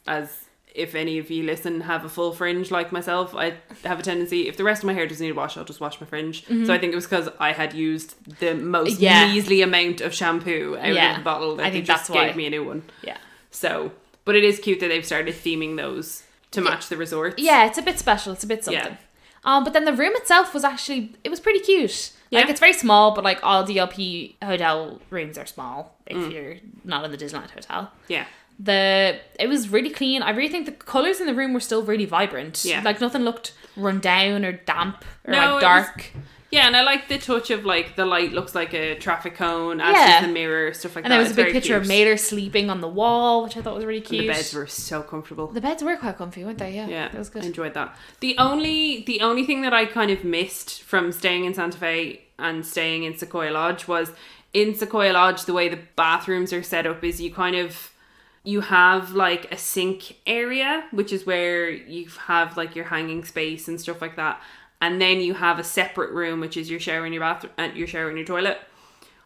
as if any of you listen have a full fringe like myself, I have a tendency, if the rest of my hair doesn't need a wash, I'll just wash my fringe. So I think it was because I had used the most measly amount of shampoo out of the bottle that I think just gave me a new one. Yeah. So, but it is cute that they've started theming those to match the resorts. Yeah, it's a bit special. It's a bit something. But then the room itself was actually, it was pretty cute. Like, it's very small, but like all DLP hotel rooms are small if you're not in the Disneyland Hotel. Yeah. It was really clean. I really think the colours in the room were still really vibrant. Yeah. Like, nothing looked run down or damp or like dark. Yeah, and I like the touch of like the light looks like a traffic cone, as does the mirror, stuff like that. And there was a big picture of Mater sleeping on the wall, which I thought was really cute. And the beds were so comfortable. The beds were quite comfy, weren't they? Yeah, that was good. I enjoyed that. The only thing that I kind of missed from staying in Santa Fe and staying in Sequoia Lodge was, in Sequoia Lodge, the way the bathrooms are set up is you have like a sink area, which is where you have like your hanging space and stuff like that. And then you have a separate room, which is your shower and your bathroom and your shower and your toilet.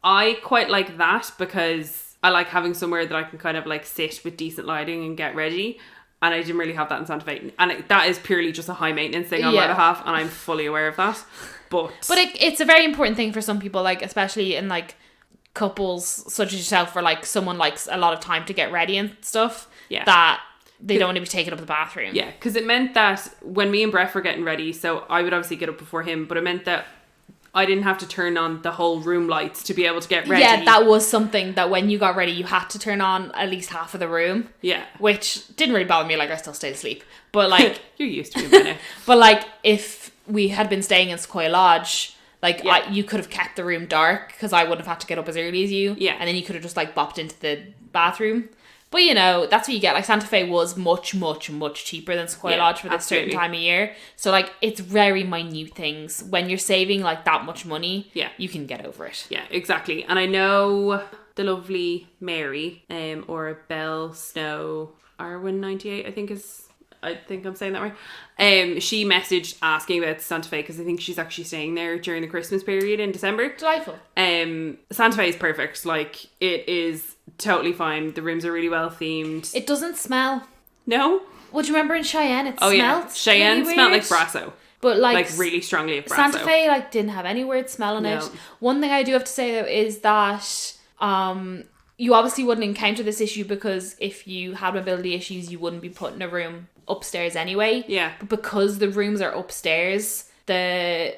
I quite like that because I like having somewhere that I can kind of like sit with decent lighting and get ready. And I didn't really have that in Santa Fe. And that is purely just a high maintenance thing on my behalf. And I'm fully aware of that. But it's a very important thing for some people, like especially in like couples such as yourself, where like someone likes a lot of time to get ready and stuff. Yeah. That they don't want to be taking up the bathroom. Yeah, because it meant that when me and Brett were getting ready, so I would obviously get up before him, but it meant that I didn't have to turn on the whole room lights to be able to get ready. Yeah, that was something that when you got ready, you had to turn on at least half of the room. Yeah. Which didn't really bother me, like I still stayed asleep. But like... You're used to it by now. But like, if we had been staying in Sequoia Lodge, like you could have kept the room dark because I wouldn't have had to get up as early as you. Yeah. And then you could have just like bopped into the bathroom. But you know, that's what you get. Like, Santa Fe was much, much, much cheaper than Sequoia Lodge for this certain time of year. So like, it's very minute things. When you're saving like that much money, you can get over it. Yeah, exactly. And I know the lovely Mary, or Belle Snow Arwin98, I think I'm saying that right. She messaged asking about Santa Fe because I think she's actually staying there during the Christmas period in December. Delightful. Santa Fe is perfect. Like, it is totally fine. The rooms are really well themed. It doesn't smell. No? Well, do you remember in Cheyenne it smelled? Cheyenne really smelled like Brasso. But like really strongly of Brasso. Santa Fe like didn't have any weird smell in it. One thing I do have to say though is that you obviously wouldn't encounter this issue because if you had mobility issues, you wouldn't be put in a room upstairs anyway. Yeah. But because the rooms are upstairs, the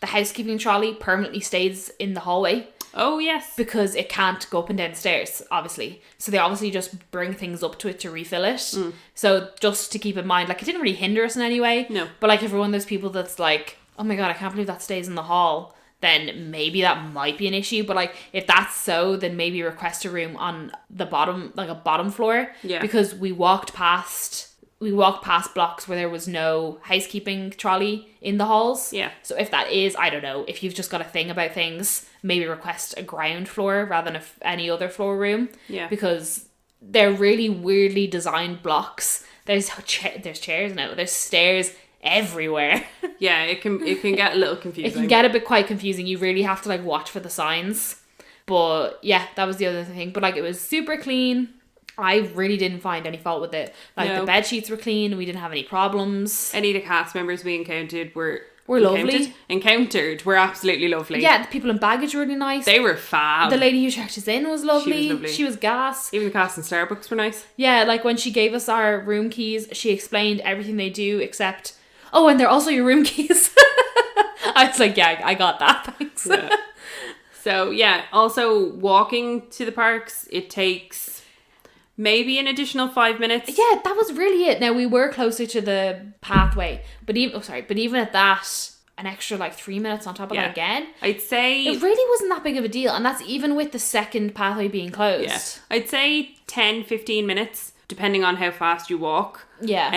housekeeping trolley permanently stays in the hallway. Oh, yes. Because it can't go up and down stairs, obviously. So they obviously just bring things up to it to refill it. Mm. So just to keep in mind, like, it didn't really hinder us in any way. No. But like, if you're one of those people that's like, oh my God, I can't believe that stays in the hall, then maybe that might be an issue. But like, if that's so, then maybe request a room on the bottom, like a bottom floor. Yeah. Because we walked past blocks where there was no housekeeping trolley in the halls. Yeah. So if that is, I don't know, if you've just got a thing about things, maybe request a ground floor rather than any other floor room. Yeah. Because they're really weirdly designed blocks. There's chairs now. There's stairs everywhere. Yeah, it can get a little confusing. It can get a bit quite confusing. You really have to like watch for the signs. But yeah, that was the other thing. But like, it was super clean. I really didn't find any fault with it. Like, the bed sheets were clean. We didn't have any problems. Any of the cast members we encountered were were lovely. Encountered were absolutely lovely. Yeah, the people in baggage were really nice. They were fab. The lady who checked us in was lovely. She was gas. Even the cast in Starbucks were nice. Yeah, like when she gave us our room keys, she explained everything they do except, oh, and they're also your room keys. I was like, yeah, I got that. Thanks. Yeah. So yeah, also walking to the parks, it takes maybe an additional 5 minutes. Yeah, that was really it. Now we were closer to the pathway, but even at that, an extra like 3 minutes on top of that again. I'd say it really wasn't that big of a deal, and that's even with the second pathway being closed. Yeah, I'd say 10-15 minutes, depending on how fast you walk. Yeah.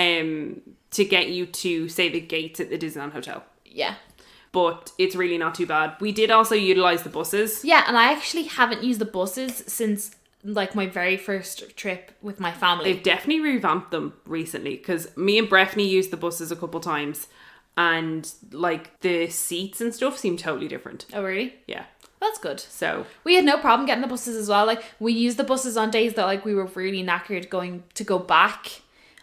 To get you to, say, the gates at the Disneyland Hotel. Yeah. But it's really not too bad. We did also utilise the buses. Yeah, and I actually haven't used the buses since like my very first trip with my family. They've definitely revamped them recently, because me and Breffney used the buses a couple times, and like the seats and stuff seem totally different. Oh really? Yeah. That's good. So we had no problem getting the buses as well. Like we used the buses on days that like we were really knackered going to go back,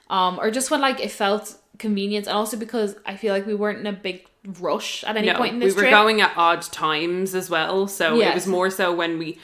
or just when like it felt convenient, and also because I feel like we weren't in a big rush at any point in this trip. We were going at odd times as well, so it was more so when we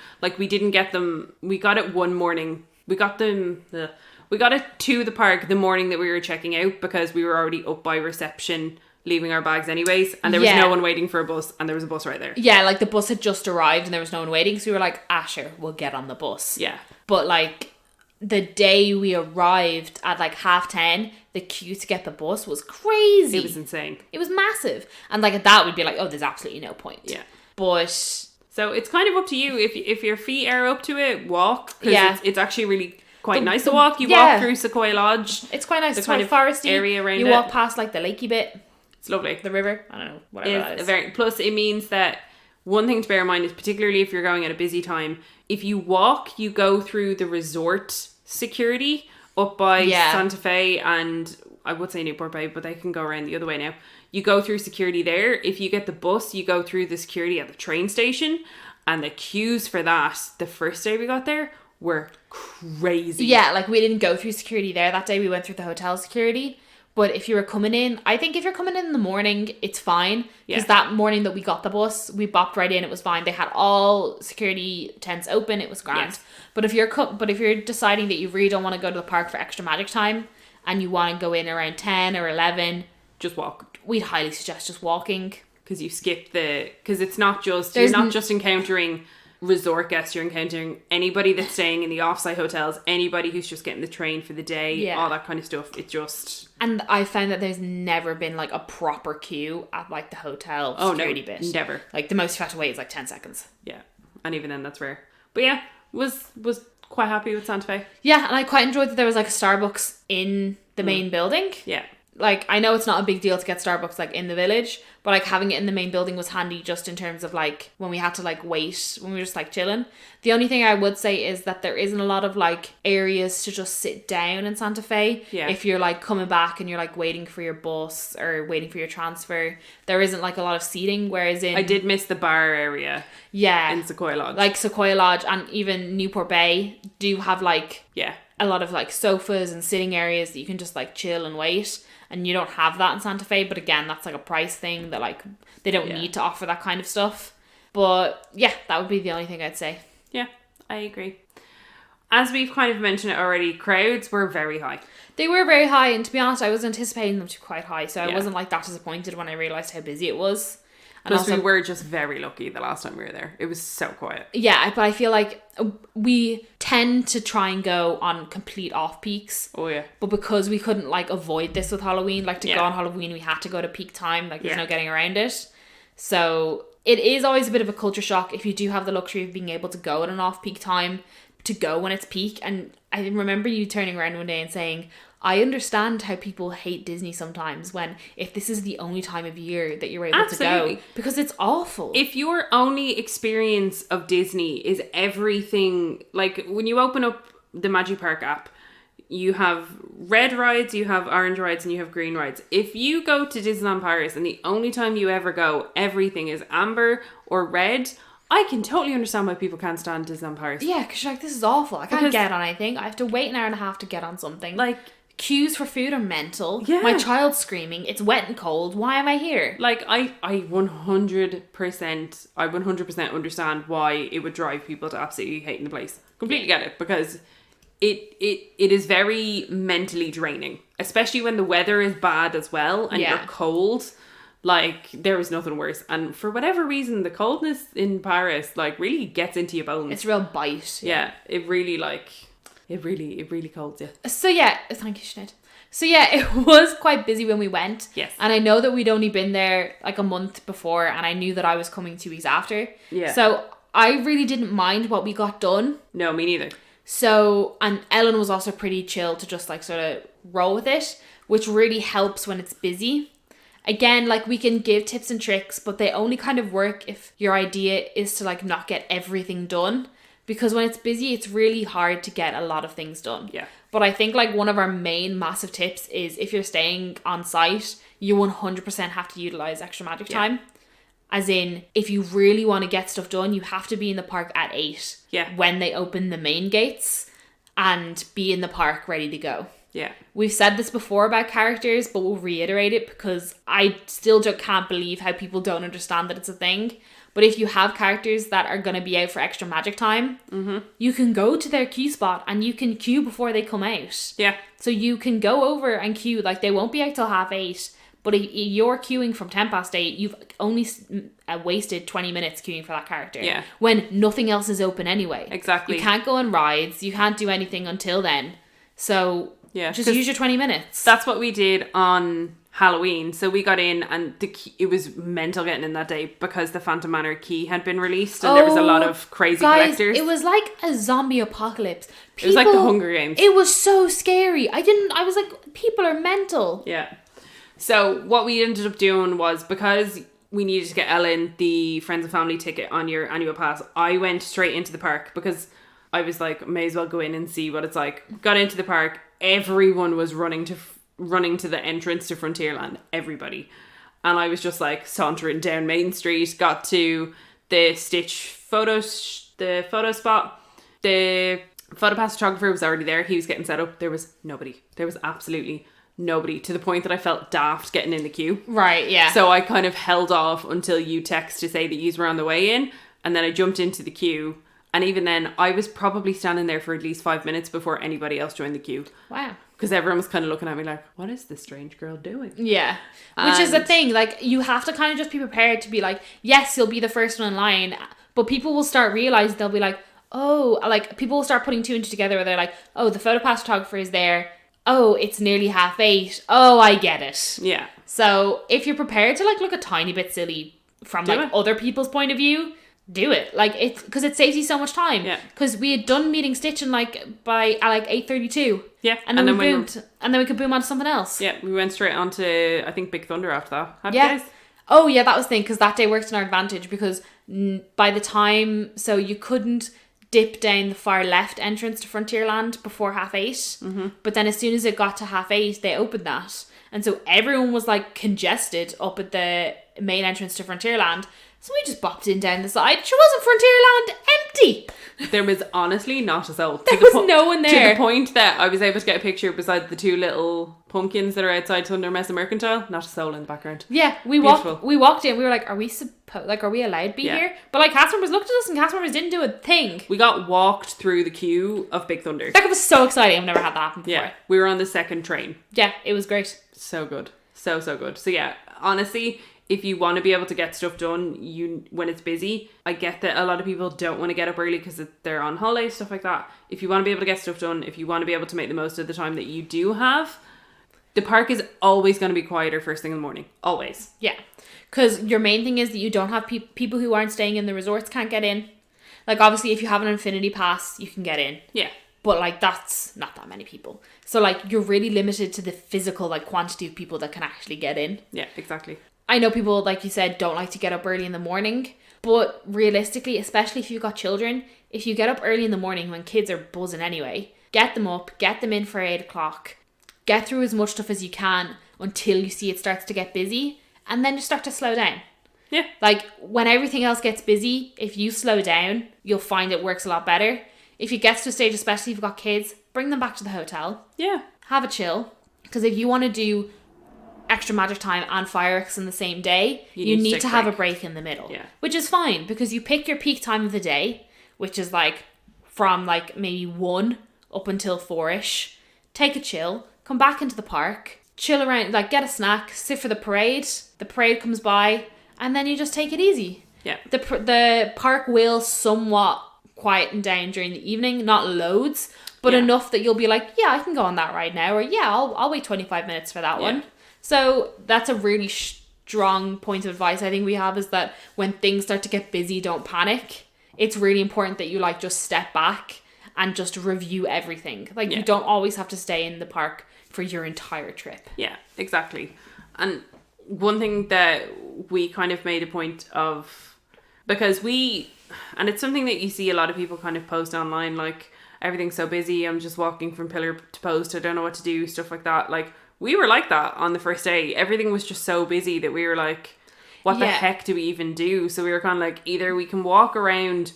didn't get them. We got it one morning. We got it to the park the morning that we were checking out, because we were already up by reception leaving our bags anyways, and there was no one waiting for a bus, and there was a bus right there. Yeah, like the bus had just arrived and there was no one waiting, so we were like, sure, we'll get on the bus. Yeah. But like the day we arrived at like 10:30, the queue to get the bus was crazy. It was insane. It was massive. And like at that we'd be like, oh, there's absolutely no point. Yeah. But so it's kind of up to you. If your feet are up to it, walk. Because it's actually really quite nice to walk. You walk through Sequoia Lodge. It's quite nice. The It's kind quite of foresty. area around you walk past like the lakey bit. It's lovely. The river. I don't know. Whatever that is. Plus it means that one thing to bear in mind is, particularly if you're going at a busy time, if you walk, you go through the resort security up by Santa Fe and I would say Newport Bay, but they can go around the other way now. You go through security there. If you get the bus, you go through the security at the train station, and the queues for that the first day we got there were crazy. Yeah, like we didn't go through security there that day. We went through the hotel security. But if you were coming in, I think if you're coming in the morning, it's fine. Because that morning that we got the bus, we bopped right in. It was fine. They had all security tents open. It was grand. Yes. But if you're deciding that you really don't want to go to the park for extra magic time, and you want to go in around 10 or 11, just walk. We'd highly suggest just walking. Because you skip because it's not just, you're not just encountering resort guests, you're encountering anybody that's staying in the offsite hotels, anybody who's just getting the train for the day, all that kind of stuff. It just... And I found that there's never been like a proper queue at like the hotel security bit. Never. Like the most you have to wait is like 10 seconds. Yeah. And even then that's rare. But yeah, was quite happy with Santa Fe. Yeah, and I quite enjoyed that there was like a Starbucks in the main building. Yeah. Like, I know it's not a big deal to get Starbucks like in the village, but like having it in the main building was handy just in terms of like when we had to like wait, when we were just like chilling. The only thing I would say is that there isn't a lot of like areas to just sit down in Santa Fe. Yeah. If you're like coming back and you're like waiting for your bus or waiting for your transfer, there isn't like a lot of seating. Whereas I did miss the bar area. Yeah. In Sequoia Lodge. Like Sequoia Lodge and even Newport Bay do have like a lot of like sofas and sitting areas that you can just like chill and wait. And you don't have that in Santa Fe, but again, that's like a price thing that like they don't need to offer that kind of stuff. But yeah, that would be the only thing I'd say. Yeah, I agree. As we've kind of mentioned it already, crowds were very high. They were very high, and to be honest, I was anticipating them to be quite high, so I wasn't like that disappointed when I realised how busy it was. And plus, we were just very lucky the last time we were there. It was so quiet. Yeah, but I feel like we tend to try and go on complete off-peaks. Oh, yeah. But because we couldn't, like, avoid this with Halloween, like, to go on Halloween, we had to go to peak time. Like, there's no getting around it. So, it is always a bit of a culture shock if you do have the luxury of being able to go at an off-peak time, to go when it's peak. And I remember you turning around one day and saying, I understand how people hate Disney sometimes when if this is the only time of year that you're able to go, because it's awful. If your only experience of Disney is everything, like when you open up the Magic Park app, you have red rides, you have orange rides, and you have green rides. If you go to Disneyland Paris and the only time you ever go, everything is amber or red, I can totally understand why people can't stand Disneyland Paris. Yeah, because you're like, this is awful. I can't get on anything. I have to wait an hour and a half to get on something. Like, Queues for food are mental. Yeah. My child's screaming. It's wet and cold. Why am I here? Like, I 100% understand why it would drive people to absolutely hating the place. Completely get it, because it is very mentally draining, especially when the weather is bad as well and you're cold. Like, there is nothing worse. And for whatever reason, the coldness in Paris, like, really gets into your bones. It's a real bite. Yeah, it really, like... It really colds you. So yeah, thank you, Sinead. So yeah, it was quite busy when we went. Yes. And I know that we'd only been there like a month before, and I knew that I was coming 2 weeks after. Yeah. So I really didn't mind what we got done. No, me neither. So, and Ellen was also pretty chill to just like sort of roll with it, which really helps when it's busy. Again, like, we can give tips and tricks, but they only kind of work if your idea is to like not get everything done. Because when it's busy, it's really hard to get a lot of things done. Yeah. But I think like one of our main massive tips is if you're staying on site, you 100% have to utilize extra magic time. As in, if you really want to get stuff done, you have to be in the park at 8. Yeah. When they open the main gates, and be in the park ready to go. Yeah. We've said this before about characters, but we'll reiterate it because I still just can't believe how people don't understand that it's a thing. But if you have characters that are going to be out for extra magic time, you can go to their queue spot and you can queue before they come out. Yeah. So you can go over and queue. Like, they won't be out till 8:30. But if you're queuing from 8:10, you've only wasted 20 minutes queuing for that character. Yeah. When nothing else is open anyway. Exactly. You can't go on rides. You can't do anything until then. So just use your 20 minutes. That's what we did on Halloween. So we got in, and it was mental getting in that day because the Phantom Manor key had been released, and there was a lot of crazy collectors. It was like a zombie apocalypse. It was like the Hunger Games. It was so scary. I was like, people are mental. Yeah. So what we ended up doing was, because we needed to get Ellen the Friends and Family ticket on your annual pass, I went straight into the park because I was like, may as well go in and see what it's like. Got into the park. Everyone was running to the entrance to Frontierland. Everybody. And I was just like sauntering down Main Street, got to the Stitch photo spot. The photo pass photographer was already there. He was getting set up. There was nobody. There was absolutely nobody, to the point that I felt daft getting in the queue. Right, yeah. So I kind of held off until you text to say that you were on the way in, and then I jumped into the queue. And even then, I was probably standing there for at least 5 minutes before anybody else joined the queue. Wow. Because everyone was kind of looking at me like, what is this strange girl doing? Yeah. Which is the thing. Like, you have to kind of just be prepared to be like, yes, you'll be the first one in line. But people will start realising, they'll be like, oh, like, people will start putting two and two together where they're like, oh, the photopass photographer is there. Oh, it's nearly 8:30. Oh, I get it. Yeah. So if you're prepared to like look a tiny bit silly from like other people's point of view, do it. Like, it's because it saves you so much time. Yeah. Because we had done meeting Stitch at 8:32. Yeah. And then we boomed, and then we could boom onto something else. Yeah, we went straight on to, I think, Big Thunder after that. Happy days. Oh yeah, that was the thing, because that day worked in our advantage because by the time, so you couldn't dip down the far left entrance to Frontierland before 8:30. But then as soon as it got to 8:30, they opened that. And so everyone was like congested up at the main entrance to Frontierland. So we just bopped in down the side. Sure, wasn't Frontierland empty? There was honestly not a soul. There was no one there. To the point that I was able to get a picture beside the two little pumpkins that are outside Thunder Mesa Mercantile. Not a soul in the background. Yeah, we walked in. We were like, are we allowed to be here? But like, cast members looked at us and cast members didn't do a thing. We got walked through the queue of Big Thunder. That was so exciting. I've never had that happen before. Yeah, we were on the second train. Yeah, it was great. So good. So good. So yeah, honestly, if you want to be able to get stuff done, when it's busy, I get that a lot of people don't want to get up early because they're on holiday, stuff like that. If you want to be able to get stuff done, if you want to be able to make the most of the time that you do have, the park is always going to be quieter first thing in the morning. Always. Yeah. Because your main thing is that you don't have people who aren't staying in the resorts can't get in. Like, obviously, if you have an infinity pass, you can get in. Yeah. But, like, that's not that many people. So, like, you're really limited to the physical, like, quantity of people that can actually get in. Yeah, exactly. I know people, like you said, don't like to get up early in the morning. But realistically, especially if you've got children, if you get up early in the morning when kids are buzzing anyway, get them up, get them in for 8 o'clock, get through as much stuff as you can until you see it starts to get busy, and then just start to slow down. Yeah. Like, when everything else gets busy, if you slow down, you'll find it works a lot better. If it gets to a stage, especially if you've got kids, bring them back to the hotel. Yeah. have a chill. Because if you want to do extra magic time and fireworks in the same day, you need to have a break in the middle. Yeah. Which is fine, because you pick your peak time of the day, which is like from like maybe 1 up until 4ish. Take a chill, come back into the park, chill around, like get a snack, sit for the parade. The parade comes by, and then you just take it easy. Yeah. The park will somewhat quieten down during the evening, not loads, but enough that you'll be like, yeah, I can go on that ride now, or yeah, I'll wait 25 minutes for that one. So that's a really strong point of advice I think we have, is that when things start to get busy, don't panic. It's really important that you like just step back and just review everything. Like you don't always have to stay in the park for your entire trip. Yeah, exactly. And one thing that we kind of made a point of, because and it's something that you see a lot of people kind of post online, like, everything's so busy, I'm just walking from pillar to post, I don't know what to do, stuff like that. Like, we were like that on the first day. Everything was just so busy that we were like, what the heck do we even do? So we were kind of like, either we can walk around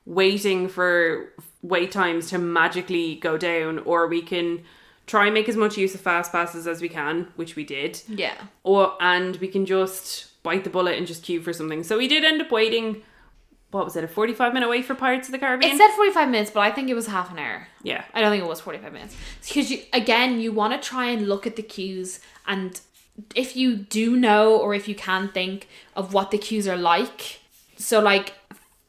waiting for wait times to magically go down, or we can try and make as much use of fast passes as we can, which we did. Yeah. And we can just bite the bullet and just queue for something. So we did end up waiting, what was it, a 45-minute wait for Pirates of the Caribbean? It said 45 minutes, but I think it was half an hour. Yeah. I don't think it was 45 minutes. Because, you want to try and look at the queues, and if you do know, or if you can think of what the queues are like. So, like,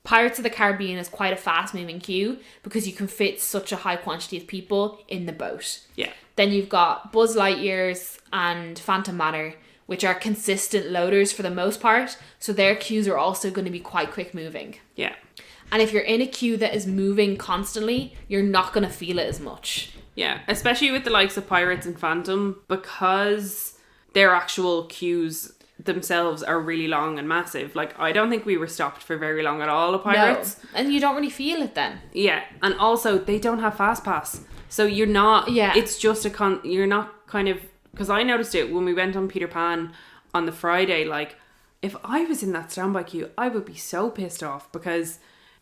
Pirates of the Caribbean is quite a fast-moving queue, because you can fit such a high quantity of people in the boat. Yeah. Then you've got Buzz Lightyear's and Phantom Manor, which are consistent loaders for the most part, so their queues are also going to be quite quick moving. Yeah. And if you're in a queue that is moving constantly, you're not going to feel it as much. Yeah, especially with the likes of Pirates and Phantom, because their actual queues themselves are really long and massive. Like, I don't think we were stopped for very long at all at Pirates. No, and you don't really feel it then. Yeah, and also they don't have fast pass, so you're not. Yeah, it's just you're not kind of. Because I noticed it when we went on Peter Pan on the Friday, like, if I was in that standby queue, I would be so pissed off, because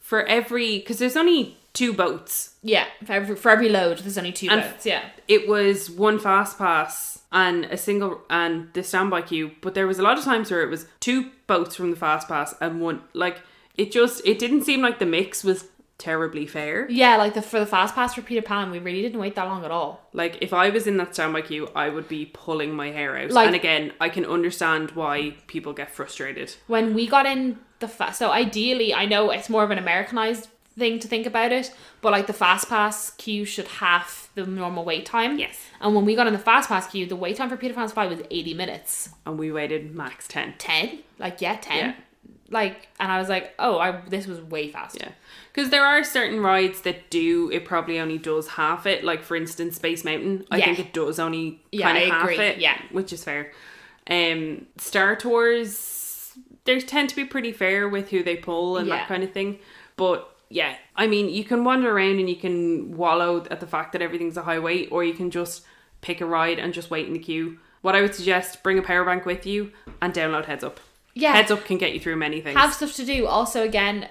because there's only 2 boats. Yeah, for every load, there's only 2 boats, yeah. It was 1 fast pass and the standby queue, but there was a lot of times where it was 2 boats from the fast pass and 1, like, it didn't seem like the mix was terribly fair. Yeah, like for the fast pass for Peter Pan, we really didn't wait that long at all. Like, if I was in that standby queue, I would be pulling my hair out. Like, and again, I can understand why people get frustrated. When we got in so ideally, I know it's more of an Americanized thing to think about it, but like the fast pass queue should half the normal wait time. Yes. And when we got in the fast pass queue, the wait time for Peter Pan's flight was 80 minutes. And we waited max 10. 10? Like, 10. Yeah. Like, and I was like, this was way faster. Yeah. Because there are certain rides that it probably only does half it. Like, for instance, Space Mountain. I think it does only kind of half it. Yeah. Which is fair. Star Tours, they tend to be pretty fair with who they pull and that kind of thing. But yeah, I mean, you can wander around and you can wallow at the fact that everything's a high wait, or you can just pick a ride and just wait in the queue. What I would suggest, bring a power bank with you and download Heads Up. Yeah. Heads Up can get you through many things. Have stuff to do. Also, again,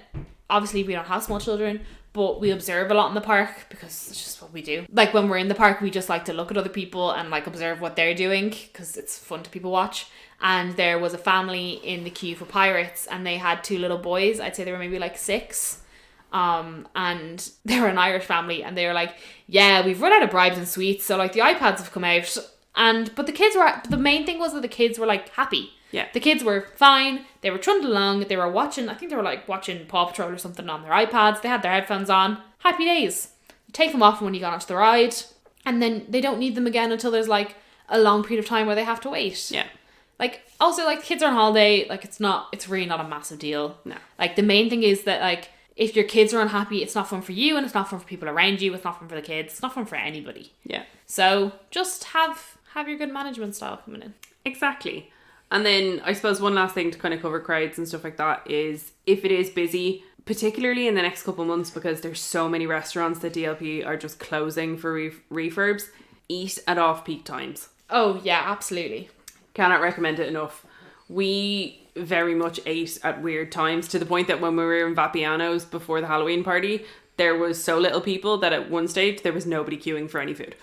obviously we don't have small children, but we observe a lot in the park because it's just what we do. Like, when we're in the park, we just like to look at other people and like observe what they're doing because it's fun to people watch. And there was a family in the queue for Pirates, and they had 2 little boys. I'd say they were maybe like 6. And they were an Irish family, and they were like, yeah, we've run out of bribes and sweets, so like the iPads have come out. But the main thing was that the kids were like happy. Yeah. The kids were fine. They were trundling along. They were watching, I think they were like watching Paw Patrol or something on their iPads. They had their headphones on. Happy days. You take them off when you got onto the ride, and then they don't need them again until there's like a long period of time where they have to wait. Yeah. Like, also, like, kids are on holiday. Like, it's really not a massive deal. No. Like, the main thing is that, like, if your kids are unhappy, it's not fun for you, and it's not fun for people around you. It's not fun for the kids. It's not fun for anybody. Yeah. So just have your good management style coming in. Exactly. And then I suppose one last thing to kind of cover crowds and stuff like that is, if it is busy, particularly in the next couple of months, because there's so many restaurants that DLP are just closing for refurbs, eat at off-peak times. Oh, yeah, absolutely. Cannot recommend it enough. We very much ate at weird times, to the point that when we were in Vapiano's before the Halloween party, there was so little people that at one stage there was nobody queuing for any food.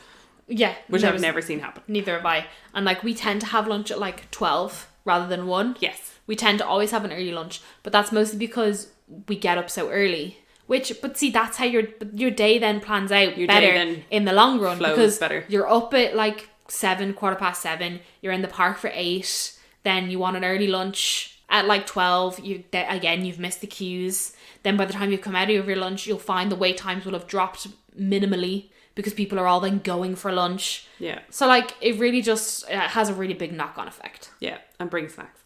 Yeah. Which I've never seen happen. Neither have I. And like we tend to have lunch at like 12 rather than 1. Yes. We tend to always have an early lunch, but that's mostly because we get up so early. But see, that's how your day then plans out better in the long run, because you're up at like 7, 7:15. You're in the park for 8. Then you want an early lunch at like 12. You've missed the queues. Then by the time you come out of your lunch, you'll find the wait times will have dropped minimally because people are all then going for lunch. Yeah. So like it really just has a really big knock-on effect. Yeah, and bring snacks.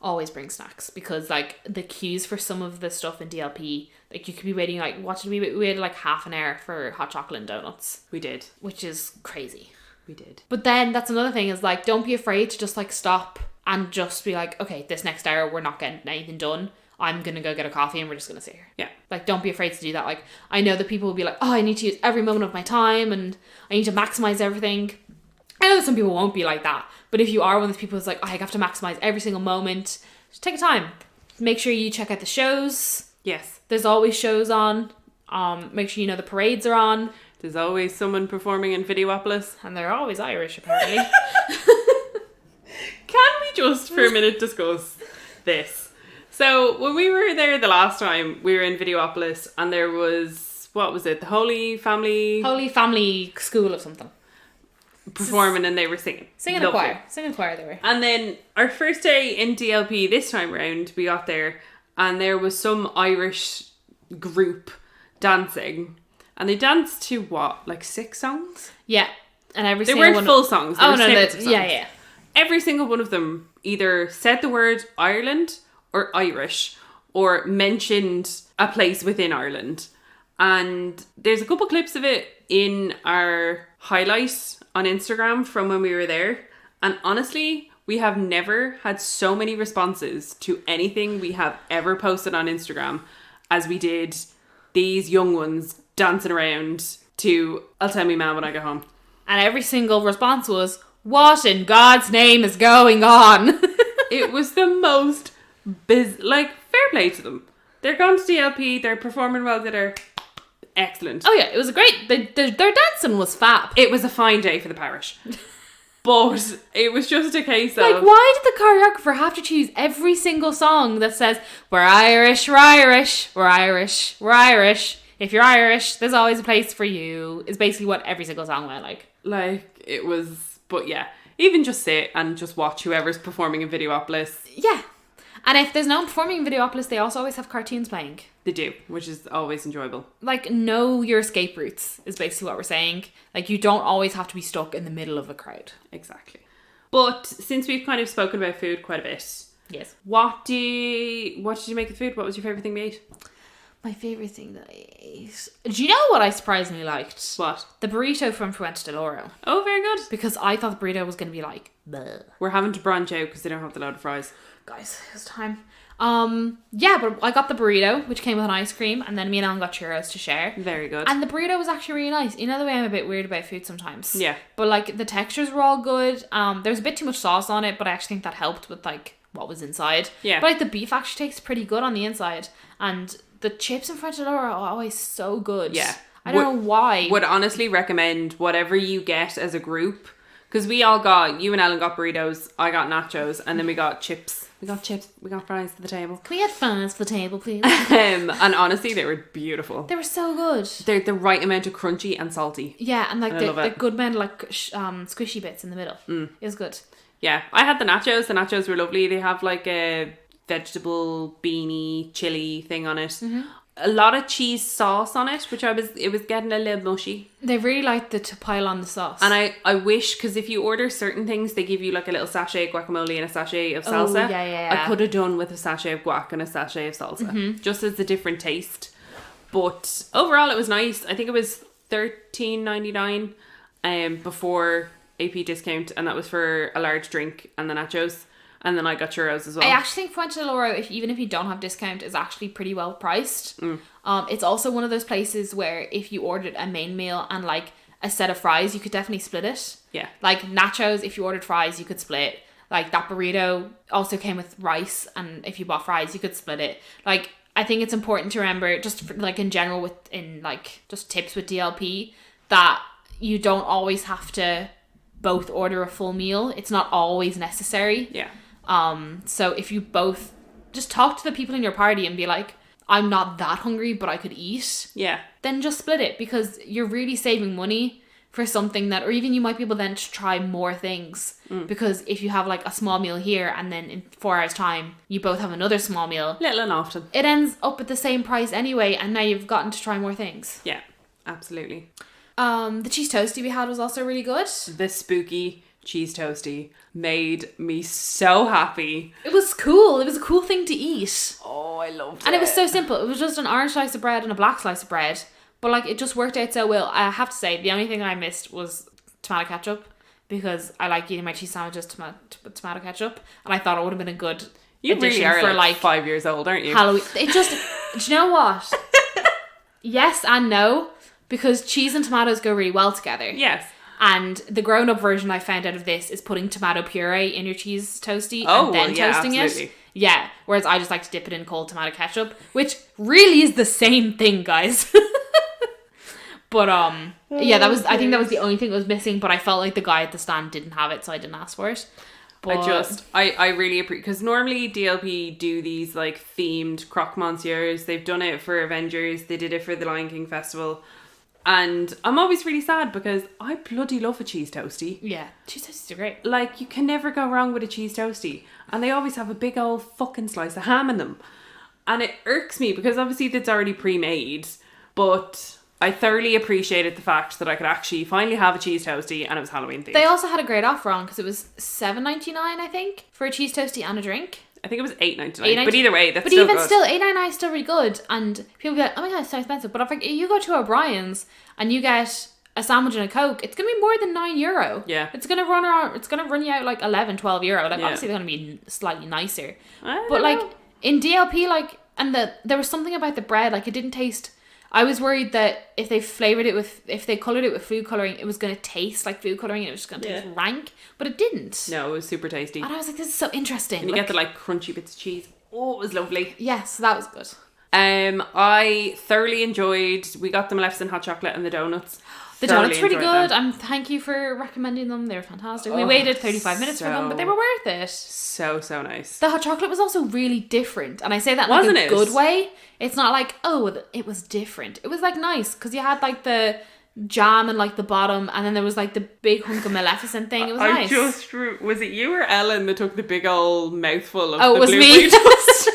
Always bring snacks, because like the queues for some of the stuff in DLP, like you could be waiting like, what did we waited like half an hour for hot chocolate and donuts. We did. Which is crazy. We did. But then that's another thing, is like, don't be afraid to just like stop and just be like, okay, this next hour we're not getting anything done. I'm going to go get a coffee and we're just going to sit here. Yeah. Like, don't be afraid to do that. Like, I know that people will be like, oh, I need to use every moment of my time and I need to maximize everything. I know that some people won't be like that. But if you are one of those people who's like, oh, I have to maximize every single moment, just take a time. Make sure you check out the shows. Yes. There's always shows on. Make sure you know the parades are on. There's always someone performing in Videopolis. And they're always Irish, apparently. Can we just for a minute discuss this? So when we were there the last time, we were in Videopolis and there was, what was it? The Holy Family School of something. Performing, and they were singing. Singing a choir they were. And then our first day in DLP this time round, we got there and there was some Irish group dancing. And they danced to what? Like 6 songs? Yeah. And they weren't full songs. They were snippets of songs. Yeah. Every single one of them either said the word Ireland or Irish or mentioned a place within Ireland. And there's a couple clips of it in our highlight on Instagram from when we were there. And honestly, we have never had so many responses to anything we have ever posted on Instagram as we did these young ones dancing around to I'll Tell Me Man When I Go Home. And every single response was, what in God's name is going on? It was the most fair play to them. They're going to DLP, they're performing well, they're excellent. Oh yeah, it was great. Their dancing was fab. It was a fine day for the parish. But it was just a case of... Like, why did the choreographer have to choose every single song that says, we're Irish, we're Irish, we're Irish, we're Irish. If you're Irish, there's always a place for you. Is basically what every single song went like. Like, it was... But yeah, even just sit and just watch whoever's performing in Videopolis. Yeah. And if there's no one performing in Videopolis, they also always have cartoons playing. They do, which is always enjoyable. Like, know your escape routes is basically what we're saying. Like, you don't always have to be stuck in the middle of a crowd. Exactly. But since we've kind of spoken about food quite a bit... Yes. What did you make of food? What was your favourite thing we ate? My favourite thing that I ate... Do you know what I surprisingly liked? What? The burrito from Fuente del Oro. Oh, very good. Because I thought the burrito was going to be like... Bleh. We're having to branch out because they don't have the load of fries. Guys, it's time. Yeah, but I got the burrito, which came with an ice cream, and then me and Alan got churros to share. Very good. And the burrito was actually really nice. You know the way I'm a bit weird about food sometimes. Yeah. But like the textures were all good. There was a bit too much sauce on it, but I actually think that helped with like what was inside. Yeah. But like the beef actually tastes pretty good on the inside, and the chips in French are always so good. Yeah. I don't know why. Would honestly recommend whatever you get as a group, because you and Ellen got burritos, I got nachos, and then we got chips. We got fries for the table. Can we have fries for the table, please? And honestly, they were beautiful. They were so good. They're the right amount of crunchy and salty. Yeah, and like the good amount of like squishy bits in the middle. It was good. Yeah, I had the nachos. The nachos were lovely. They have like a vegetable beanie chili thing on it. Mm-hmm. A lot of cheese sauce on it, which it was getting a little mushy. They really like to pile on the sauce. And I wish, because if you order certain things, they give you like a little sachet of guacamole and a sachet of salsa. Oh, yeah. I could have done with a sachet of guac and a sachet of salsa, just as a different taste. But overall, it was nice. I think it was $13.99 before AP discount, and that was for a large drink and the nachos. And then I got churros as well. I actually think Fuente del Oro, even if you don't have discount, is actually pretty well priced. It's also one of those places where if you ordered a main meal and like a set of fries, you could definitely split it. Yeah. Like nachos, if you ordered fries, you could split. Like that burrito also came with rice, and if you bought fries, you could split it. Like, I think it's important to remember, just for, like in general, in like just tips with DLP, that you don't always have to both order a full meal. It's not always necessary. Yeah. So if you both just talk to the people in your party and be like, I'm not that hungry, but I could eat. Yeah. Then just split it, because you're really saving money for something that, or even you might be able then to try more things. Because if you have like a small meal here and then in 4 hours time, you both have another small meal. Little and often. It ends up at the same price anyway, and now you've gotten to try more things. Yeah, absolutely. The cheese toastie we had was also really good. The spooky cheese toastie made me so happy. It was cool. It was a cool thing to eat. Oh, I loved it. And it was so simple. It was just an orange slice of bread and a black slice of bread. But like, it just worked out so well. I have to say, the only thing I missed was tomato ketchup, because I like eating my cheese sandwiches with tomato ketchup, and I thought it would have been a good You addition really are for like 5 years old, aren't you? Halloween. It just, do you know what? Yes and no, because cheese and tomatoes go really well together. Yes. And the grown-up version I found out of this is putting tomato puree in your cheese toastie and then toasting absolutely. it. Yeah, whereas I just like to dip it in cold tomato ketchup, which really is the same thing, guys. But yeah, I think that was the only thing that was missing, but I felt like the guy at the stand didn't have it, so I didn't ask for it. But I really appreciate, because normally DLP do these like themed croque monsieurs. They've done it for Avengers, they did it for the Lion King Festival, and I'm always really sad because I bloody love a cheese toastie. Yeah, cheese toasties are great. Like, you can never go wrong with a cheese toastie, and they always have a big old fucking slice of ham in them, and it irks me because obviously it's already pre-made, but I thoroughly appreciated the fact that I could actually finally have a cheese toastie and it was Halloween themed. They also had a great offer on, because it was $7.99, I think, for a cheese toastie and a drink. I think it was $8.99. But either way, that's but still even good. still, $8.99 is still really good. And people be like, oh my god, it's so expensive. But if like, you go to O'Brien's and you get a sandwich and a Coke, it's going to be more than €9. Yeah. It's going to run you out like €11, €12. Like, yeah. obviously they're going to be slightly nicer. But But like, in DLP, like, and there was something about the bread, like, it didn't taste... I was worried that if they coloured it with food colouring, it was going to taste like food colouring and it was just going to taste rank. But it didn't. No, it was super tasty. And I was like, this is so interesting. And you get the like crunchy bits of cheese. Oh, it was lovely. Yes, that was good. I thoroughly enjoyed, we got the Maleficent hot chocolate and the donuts. The donuts were really good. Thank you for recommending them. They were fantastic. We waited 35 minutes for them, but they were worth it. So nice. The hot chocolate was also really different. And I say that in Wasn't like a it? good way. It's not like, oh, it was different. It was like nice, because you had like the jam and like the bottom, and then there was like the big hunk of Maleficent thing. It was nice. Was it you or Ellen that took the big old mouthful of the it was blueberry me. Toast?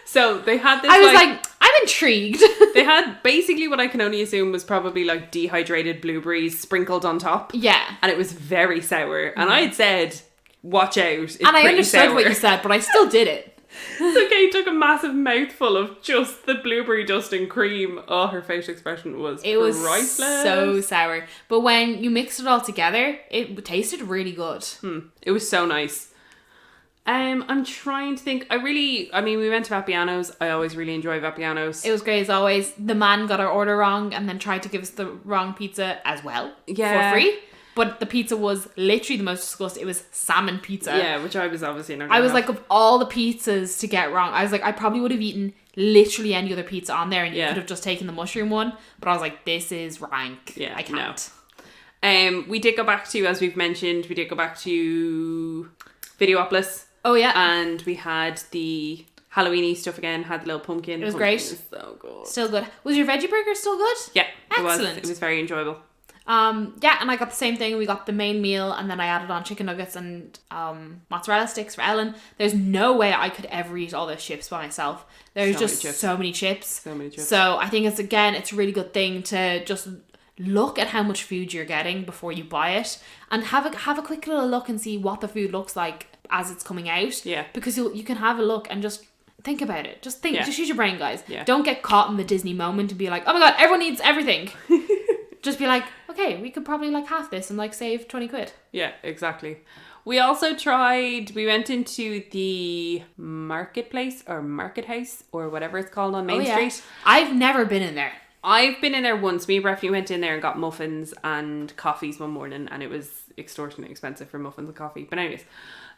So they had this, I was like, I'm intrigued. They had basically what I can only assume was probably like dehydrated blueberries sprinkled on top. Yeah. And it was very sour. And I had said, watch out. It's and I understood sour. what you said, but I still did it. So Kate took a massive mouthful of just the blueberry dust and cream. Oh, her facial expression was priceless. So sour. But when you mixed it all together, it tasted really good. It was so nice. I'm trying to think. We went to Vapiano's. I always really enjoy Vapiano's. It was great as always. The man got our order wrong and then tried to give us the wrong pizza as well. Yeah. For free. But the pizza was literally the most disgusting. It was salmon pizza. Yeah, which I was obviously not. I was like, of all the pizzas to get wrong, I was like, I probably would have eaten literally any other pizza on there, and you could have just taken the mushroom one. But I was like, this is rank. Yeah, I can't. No. We did go back to, as we've mentioned, Videopolis. Oh yeah, and we had the Halloweeny stuff again. Had the little pumpkin. It was great. It was so good. Still good. Was your veggie burger still good? Yeah, excellent. It was very enjoyable. Yeah, and I got the same thing. We got the main meal, and then I added on chicken nuggets and mozzarella sticks for Ellen. There's no way I could ever eat all those chips by myself. There's so many chips. So I think it's a really good thing to just look at how much food you're getting before you buy it, and have a quick little look and see what the food looks like as it's coming out. Yeah, because you can have a look and just think about it. Just think. Yeah. Just use your brain, guys. Yeah. Don't get caught in the Disney moment and be like, oh my god, everyone needs everything. Just be like, okay, we could probably like half this and like save 20 quid. Yeah, exactly. We also we went into the marketplace or market house or whatever it's called on Main Street. I've never been in there. I've been in there once. Me and Breffney went in there and got muffins and coffees one morning, and it was extortionately expensive for muffins and coffee. But anyways,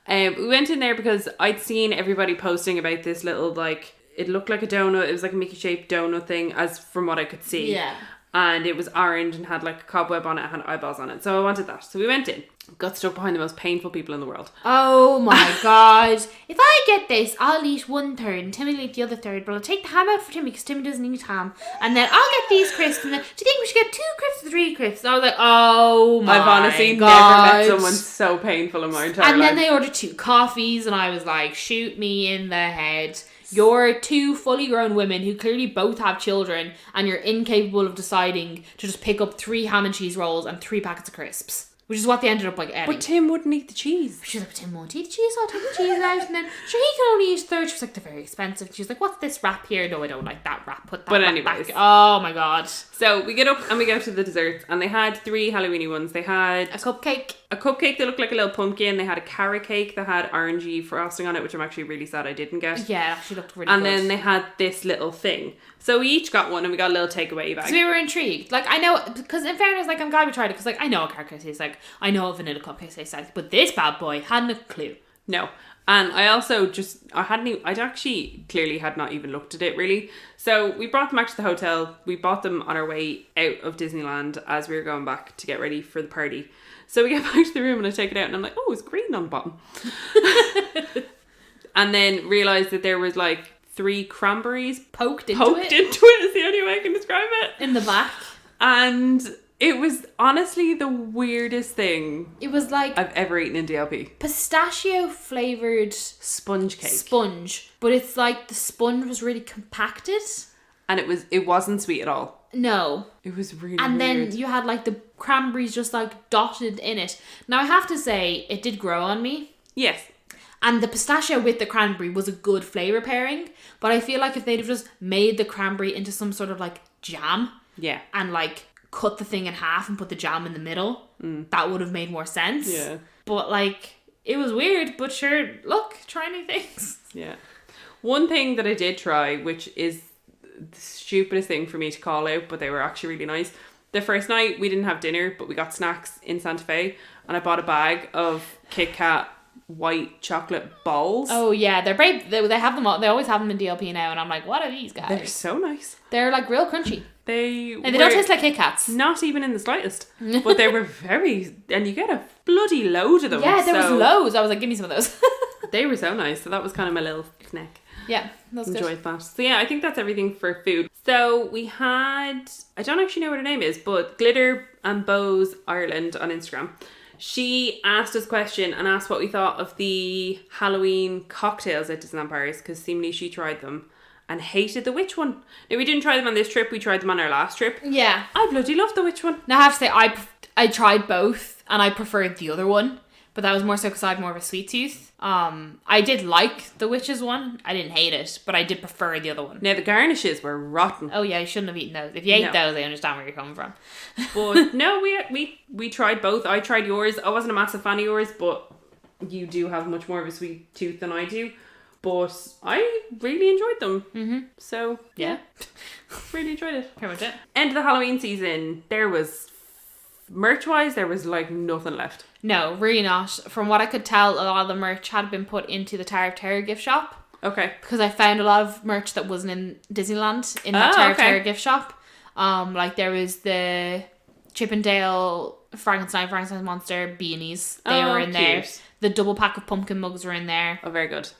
we went in there because I'd seen everybody posting about this little, like, it looked like a donut. It was like a Mickey shaped donut thing, as from what I could see. Yeah. and it was orange and had like a cobweb on it and had eyeballs on it. So I wanted that. So we went in. Got stuck behind the most painful people in the world. Oh my god. If I get this, I'll eat 1/3 and Timmy will eat the other third, but I'll take the ham out for Timmy because Timmy doesn't eat ham. And then I'll get these crisps, and then do you think we should get 2 crisps or 3 crisps? And I was like, oh my god. I've honestly never met someone so painful in my entire life. And then they ordered 2 coffees, and I was like, shoot me in the head. You're 2 fully grown women who clearly both have children, and you're incapable of deciding to just pick up 3 ham and cheese rolls and 3 packets of crisps. Which is what they ended up like getting. But Tim wouldn't eat the cheese. She's like, but Tim won't eat the cheese, I'll take the cheese out. And then, sure, he can only eat 1/3. She was like, they're very expensive. She's like, what's this wrap here? No, I don't like that wrap. Put that But wrap anyways. back. Oh my god. So we get up and we go to the desserts, and they had 3 Halloweeny ones. They had A cupcake that looked like a little pumpkin. They had a carrot cake that had orangey frosting on it, which I'm actually really sad I didn't get. Yeah, it actually looked really And good. then they had this little thing. So we each got one, and we got a little takeaway bag. So we were intrigued. Like, I know, because in fairness, like, I'm glad we tried it, because, like, I know what carrot cake tastes like. I know what vanilla cupcake tastes like. But this bad boy hadn't a clue. No. And I also I'd actually clearly had not even looked at it really. So we brought them back to the hotel. We bought them on our way out of Disneyland as we were going back to get ready for the party. So we get back to the room and I take it out and I'm like, oh, it's green on the bottom. And then realised that there was like 3 cranberries Poked into it is the only way I can describe it. in the back. And it was honestly the weirdest thing It was like I've ever eaten in DLP. pistachio flavoured Sponge cake. sponge. But it's like the sponge was really compacted. And it wasn't sweet at all. No. It was really And weird. then you had like the cranberries just like dotted in it. Now I have to say, it did grow on me. Yes. And the pistachio with the cranberry was a good flavour pairing. But I feel like if they'd have just made the cranberry into some sort of like jam. Yeah. And like cut the thing in half and put the jam in the middle, that would have made more sense. Yeah. But like, it was weird. But sure, look, try new things. Yeah. One thing that I did try, which is the stupidest thing for me to call out, but they were actually really nice. The first night we didn't have dinner, but we got snacks in Santa Fe, and I bought a bag of Kit Kat white chocolate balls. Oh yeah, they're great. They have them all. They always have them in DLP now, and I'm like, what are these guys? They're so nice. They're like real crunchy. They don't taste like Kit Kats. Not even in the slightest. But they were very, and you get a bloody load of them. Yeah, there was loads. I was like, give me some of those. They were so nice. So that was kind of my little snack. Yeah, that's good. Enjoyed that. So yeah, I think that's everything for food. So we had, I don't actually know what her name is, but Glitter and Bows Ireland on Instagram. She asked us a question and asked what we thought of the Halloween cocktails at Disneyland Paris, because seemingly she tried them and hated the witch one. Now, we didn't try them on this trip, we tried them on our last trip. Yeah. I bloody loved the witch one. Now I have to say, I tried both and I preferred the other one, but that was more so because I had more of a sweet tooth. I did like the witch's one. I didn't hate it, but I did prefer the other one. Now, the garnishes were rotten. Oh yeah, you shouldn't have eaten those. If you ate those, I understand where you're coming from. But no, we tried both. I tried yours. I wasn't a massive fan of yours, but you do have much more of a sweet tooth than I do. But I really enjoyed them. Mm-hmm. So, yeah. Really enjoyed it. Pretty much it. End of the Halloween season, there was, merch-wise, there was like nothing left. No, really not. From what I could tell, a lot of the merch had been put into the Tower of Terror gift shop. Okay. Because I found a lot of merch that wasn't in Disneyland in that Tower of Terror gift shop. Like there was the Chippendale Frankenstein's monster beanies. They were in there. The double pack of pumpkin mugs were in there. Oh, very good.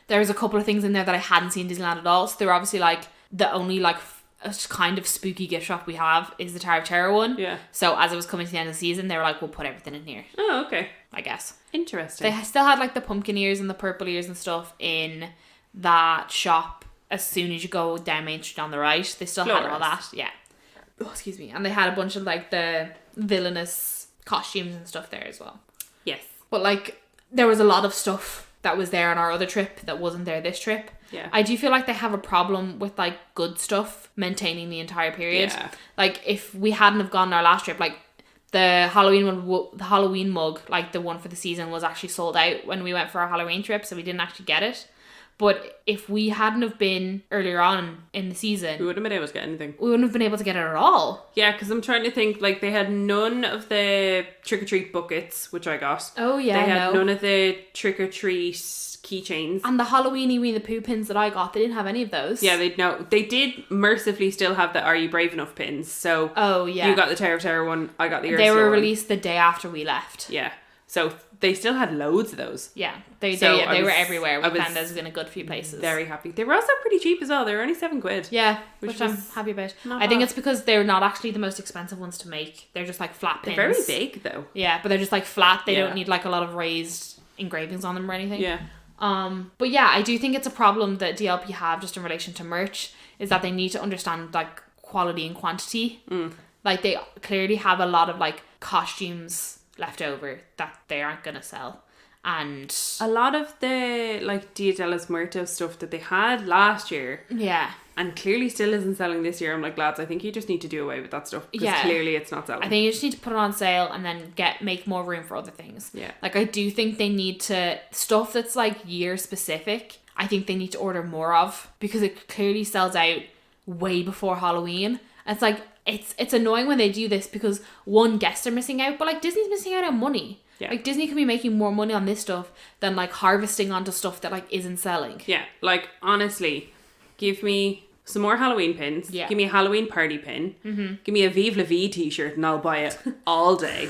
There was a couple of things in there that I hadn't seen in Disneyland at all. So they were obviously like the only like a kind of spooky gift shop we have is the Tower of Terror one. Yeah. So as it was coming to the end of the season, they were like, we'll put everything in here. Oh, okay. I guess. Interesting. They still had like the pumpkin ears and the purple ears and stuff in that shop as soon as you go down Main Street on the right. They still had all that. Yeah. Oh, excuse me. And they had a bunch of like the villainous costumes and stuff there as well. Yes. But like there was a lot of stuff that was there on our other trip that wasn't there this trip. Yeah. I do feel like they have a problem with like good stuff maintaining the entire period. Yeah. Like if we hadn't have gone on our last trip, like the Halloween mug, like the one for the season, was actually sold out when we went for our Halloween trip, so we didn't actually get it. But if we hadn't have been earlier on in the We season, wouldn't have been able to get anything. we wouldn't have been able to get it at all. Yeah, because I'm trying to think, like, they had none of the trick-or-treat buckets, which I got. Oh yeah, They had none of the trick-or-treat keychains. And the Halloweeny Winnie the Pooh pins that I got, they didn't have any of those. Yeah, they did mercifully still have the Are You Brave Enough pins. So Oh yeah. you got the Tower of Terror one, I got the Ursula They were one. released the day after we left. Yeah. So they still had loads of those. Yeah, So they were was- everywhere. I We was found those in a good few places. Very happy. They were also pretty cheap as well. They were only £7. Yeah, Which which I'm was happy about. not I think bad. it's because they're not actually the most expensive ones to make. They're just like flat They're pins. very big though. Yeah, but they're just like flat. They Yeah. don't need like a lot of raised engravings on them or anything. Yeah. But yeah, I do think it's a problem that DLP have just in relation to merch is that they need to understand like quality and quantity. Like they clearly have a lot of like costumes left over that they aren't gonna sell. And A lot of the like Dia de los Muertos stuff that they had last year yeah, and clearly still isn't selling this year. I'm like, lads, I think you just need to do away with that stuff because Yeah. clearly it's not selling. I think you just need to put it on sale and then make more room for other things. Yeah. Like I do think they need to stuff that's like year specific. I think they need to order more of because it clearly sells out way before Halloween. And it's like it's annoying when they do this because one, guests are missing out, but like Disney's missing out on money. Yeah. Like Disney could be making more money on this stuff than like harvesting onto stuff that like isn't selling. Yeah, like honestly, give me some more Halloween pins. Yeah. Give me a Halloween party pin. Mm-hmm. Give me a Vive la Vie t-shirt and I'll buy it all day.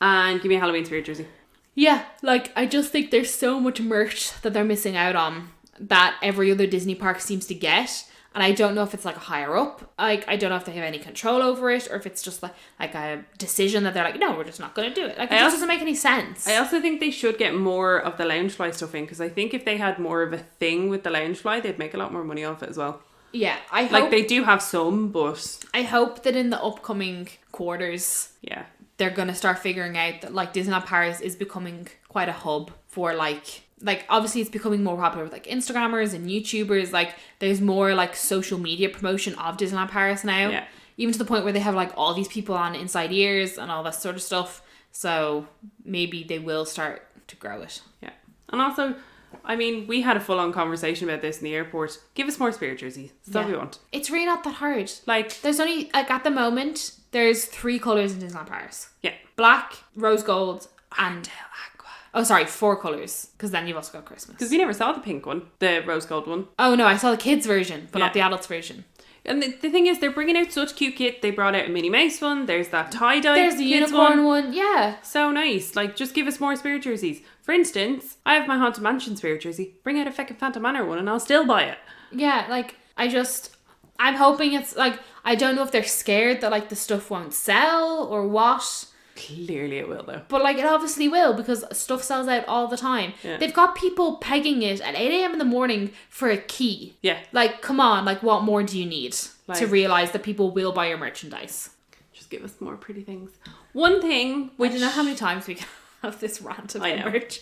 And give me a Halloween spirit jersey. Yeah, like I just think there's so much merch that they're missing out on that every other Disney park seems to get. And I don't know if it's like a higher up. Like I don't know if they have any control over it or if it's just like a decision that they're like, no, we're just not going to do it. Like it just doesn't make any sense. I also think they should get more of the Loungefly stuff in because I think if they had more of a thing with the Loungefly, they'd make a lot more money off it as well. Yeah, I hope. Like they do have some, but I hope that in the upcoming quarters, yeah. they're gonna start figuring out that like Disneyland Paris is becoming quite a hub for like obviously it's becoming more popular with like Instagrammers and YouTubers. Like there's more like social media promotion of Disneyland Paris now. Yeah. Even to the point where they have like all these people on Inside Ears and all that sort of stuff. So maybe they will start to grow it. Yeah. And also, I mean, we had a full-on conversation about this in the airport. Give us more spirit jerseys. That's all we want. It's really not that hard. Like, There's only like at the moment there's 3 colours in Disneyland Paris. yeah. Black, rose gold, and oh, sorry, 4 colours. Because then you've also got Christmas. Because we never saw the pink one, the rose gold one. Oh no, I saw the kids version, but Yeah. not the adults version. And the thing is, they're bringing out such cute kit. They brought out a Minnie Mouse one. There's that tie-dye There's the kids unicorn one. Yeah. So nice. Like, just give us more spirit jerseys. For instance, I have my Haunted Mansion spirit jersey. Bring out a fucking Phantom Manor one and I'll still buy it. Yeah, like, I'm hoping it's, like, I don't know if they're scared that, like, the stuff won't sell or what. Clearly it will, though. But, like, it obviously will because stuff sells out all the time. Yeah. They've got people pegging it at 8 a.m. in the morning for a key. Yeah. Like, come on, like, what more do you need to Like- realise that people will buy your merchandise? Just give us more pretty things. One thing... We don't know how many times we can have this rant I about know. merch.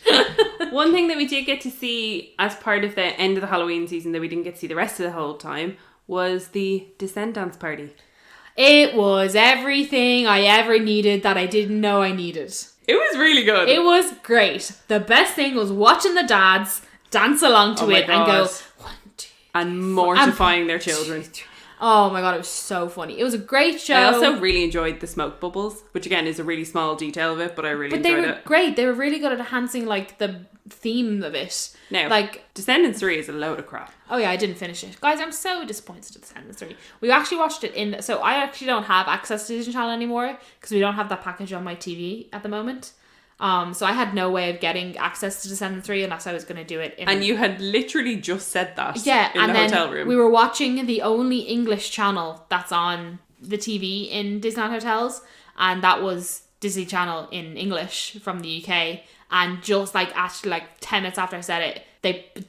One thing that we did get to see as part of the end of the Halloween season that we didn't get to see the rest of the whole time was the Descendants party. It was everything I ever needed that I didn't know I needed. It was really good. It was great. The best thing was watching the dads dance along to Oh my it and go, God. 1, 2. and mortifying their children. Oh my God, it was so funny. It was a great show. I also really enjoyed the smoke bubbles, which again is a really small detail of it, but I really but they enjoyed were it. great. They were really good at enhancing like the theme of it. Now, Like, Descendants 3 is a load of crap. oh yeah, I didn't finish it. Guys, I'm so disappointed at Descendants 3. We actually watched it so I actually don't have access to Disney Channel anymore because we don't have that package on my TV at the moment. So I had no way of getting access to Descendants 3 unless I was going to do it in And you had literally just said that yeah, in and the then hotel room. we were watching the only English channel that's on the TV in Disneyland hotels, and that was Disney Channel in English from the UK. And just like actually like 10 minutes after I said it,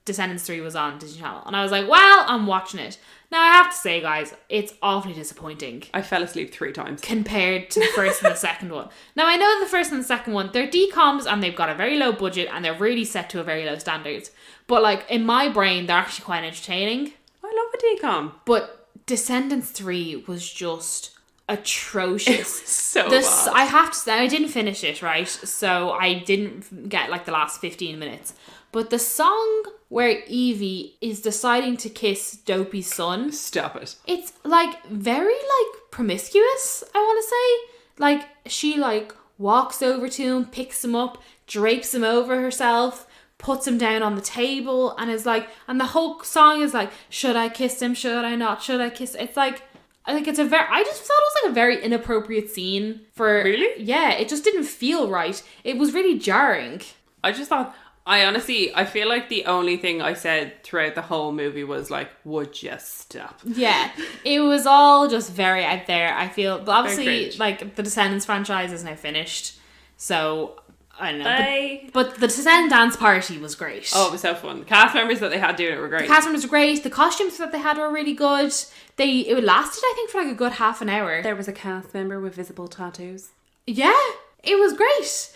Descendants 3 was on Disney Channel, and I was like, well, I'm watching it. Now I have to say, guys, it's awfully disappointing I fell asleep 3 times. compared to the first and the second one. Now, I know the first and the second one, they're decoms and they've got a very low budget and they're really set to a very low standard. But, like, in my brain, they're actually quite entertaining. I love a decom. But Descendants 3 was just atrocious. So bad. I have to say, I didn't finish it, right? So I didn't get like the last 15 minutes. But the song where Evie is deciding to kiss Dopey's son. Stop it. It's like very like promiscuous, I want to say. Like she like walks over to him, picks him up, drapes him over herself, puts him down on the table, and is like, and the whole song is like, should I kiss him? Should I not? Should I kiss? It's like, I think it's a very, I just thought it was like a very inappropriate scene for, Really? Yeah, it just didn't feel right. It was really jarring. I just thought, I feel like the only thing I said throughout the whole movie was like, would you stop? Yeah, it was all just very out there, I feel. But obviously, cringe. like, the Descendants franchise is now finished. So, I don't know. But the Descendant dance party was great. Oh, it was so fun. The cast members that they had doing it were great. The cast members were great. The costumes that they had were really good. It lasted, I think, for like a good half an hour. There was a cast member with visible tattoos. Yeah, it was great.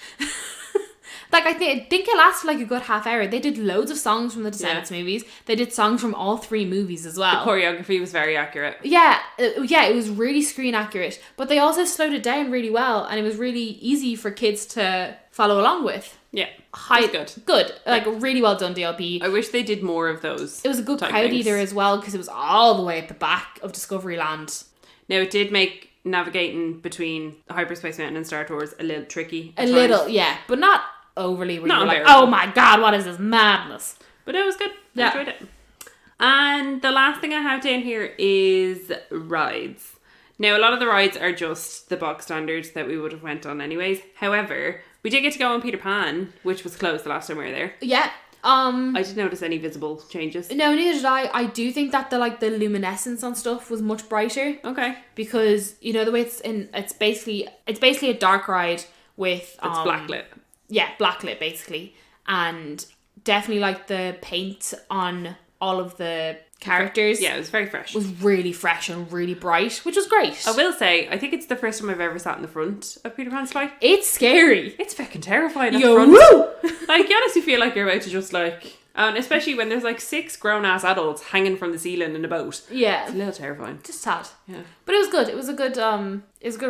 Like, I think it lasted like a good half hour. They did loads of songs from the Descendants movies. They did songs from all 3 movies as well. The choreography was very accurate. Yeah, it was really screen accurate. But they also slowed it down really well, and it was really easy for kids to follow along with. Yeah, it was good. Good. Like, really well done, DLP. I wish they did more of those. It was a good crowd eater as well, because it was all the way at the back of Discoveryland. Now, it did make navigating between Hyperspace Mountain and Star Tours a little tricky. A little, yeah. But not overly where Not you were like, unbearable. oh my god, what is this madness? But it was good. Yeah. I enjoyed it. And the last thing I have down here is rides. Now, a lot of the rides are just the box standards that we would have went on anyways. However, we did get to go on Peter Pan, which was closed the last time we were there. Yeah. I didn't notice any visible changes. No, neither did I. I do think that the luminescence on stuff was much brighter. Okay. Because, you know, the way it's basically a dark ride with It's blacklit. Yeah, blacklit basically. And definitely like the paint on all of the characters. Yeah, it was very fresh. Was really fresh and really bright, which was great. I will say, I think it's the first time I've ever sat in the front of Peter Pan's slide. It's scary. It's fucking terrifying at Yo, the front. woo! Like, you honestly feel like you're about to just like... And especially when there's like 6 grown-ass adults hanging from the ceiling in a boat. Yeah. It's a little terrifying. Just sad. Yeah. But it was good. It was a good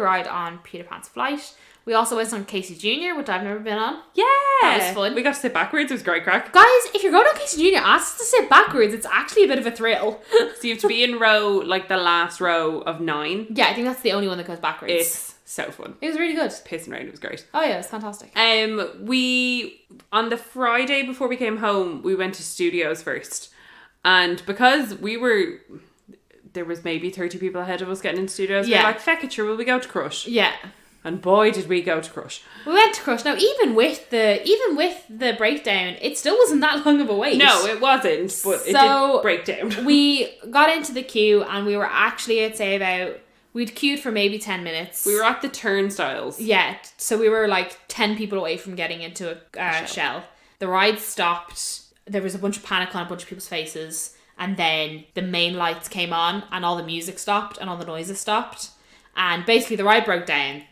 ride on Peter Pan's flight. We also went on Casey Jr., which I've never been on. Yeah! That was fun. We got to sit backwards. It was great crack. Guys, if you're going on Casey Jr., ask us to sit backwards. It's actually a bit of a thrill. So you have to be in row, like the last row of 9. Yeah, I think that's the only one that goes backwards. It's so fun. It was really good. Pissing around, it was great. Oh yeah, it was fantastic. We, on the Friday before we came home, we went to Studios first. And because there was maybe 30 people ahead of us getting in Studios, we were like, feck it, sure, will we go to Crush? Yeah. And boy, did we go to Crush. We went to Crush. Now, even with the breakdown, it still wasn't that long of a wait. No, it wasn't, but it did break down. We got into the queue and we were actually, I'd say we'd queued for maybe 10 minutes. We were at the turnstiles. Yeah, so we were like 10 people away from getting into a shell. The ride stopped. There was a bunch of panic on a bunch of people's faces. And then the main lights came on and all the music stopped and all the noises stopped. And basically the ride broke down.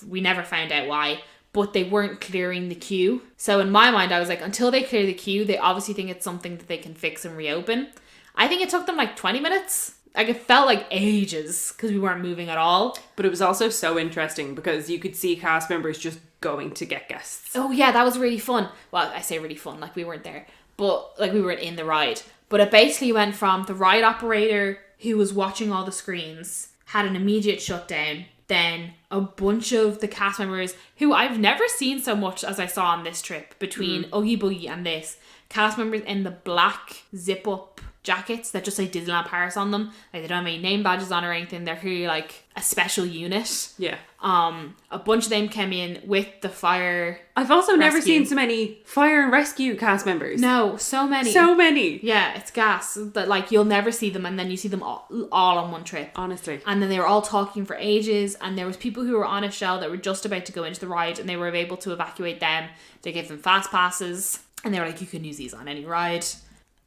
We never found out why, but they weren't clearing the queue. So in my mind, I was like, until they clear the queue, they obviously think it's something that they can fix and reopen. I think it took them like 20 minutes. Like, it felt like ages because we weren't moving at all. But it was also so interesting because you could see cast members just going to get guests. Oh yeah, that was really fun. Well, I say really fun, like we weren't there, but like we weren't in the ride. But it basically went from the ride operator who was watching all the screens had an immediate shutdown. Then a bunch of the cast members who I've never seen so much as I saw on this trip between Oogie Boogie and this. Cast members in the black zip-up jackets that just say Disneyland Paris on them. Like, they don't have any name badges on or anything. They're clearly like a special unit. Yeah. A bunch of them came in with the fire. I've also never rescue. seen so many fire and rescue cast members. No, so many. So many. Yeah, it's gas. That like you'll never see them, and then you see them all on one trip. Honestly. And then they were all talking for ages, and there was people who were on a shell that were just about to go into the ride, and they were able to evacuate them. They gave them fast passes, and they were like, you can use these on any ride.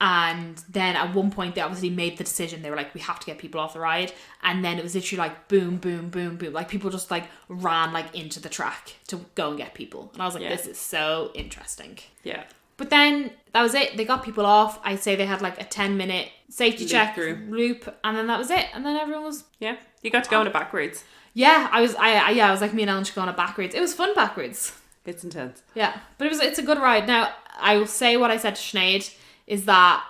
And then at one point they obviously made the decision. They were like, we have to get people off the ride. And then it was literally like boom, boom, boom, boom. Like, people just like ran like into the track to go and get people. And I was like, this is so interesting. Yeah. But then that was it. They got people off. I'd say they had like a 10-minute safety check loop, and then that was it. And then everyone was... Yeah, you got to go on a back roads. Yeah, I was like, me and Ellen should go on a back roads. It was fun back roads. It's intense. Yeah, but it's a good ride. Now, I will say what I said to Sinead is that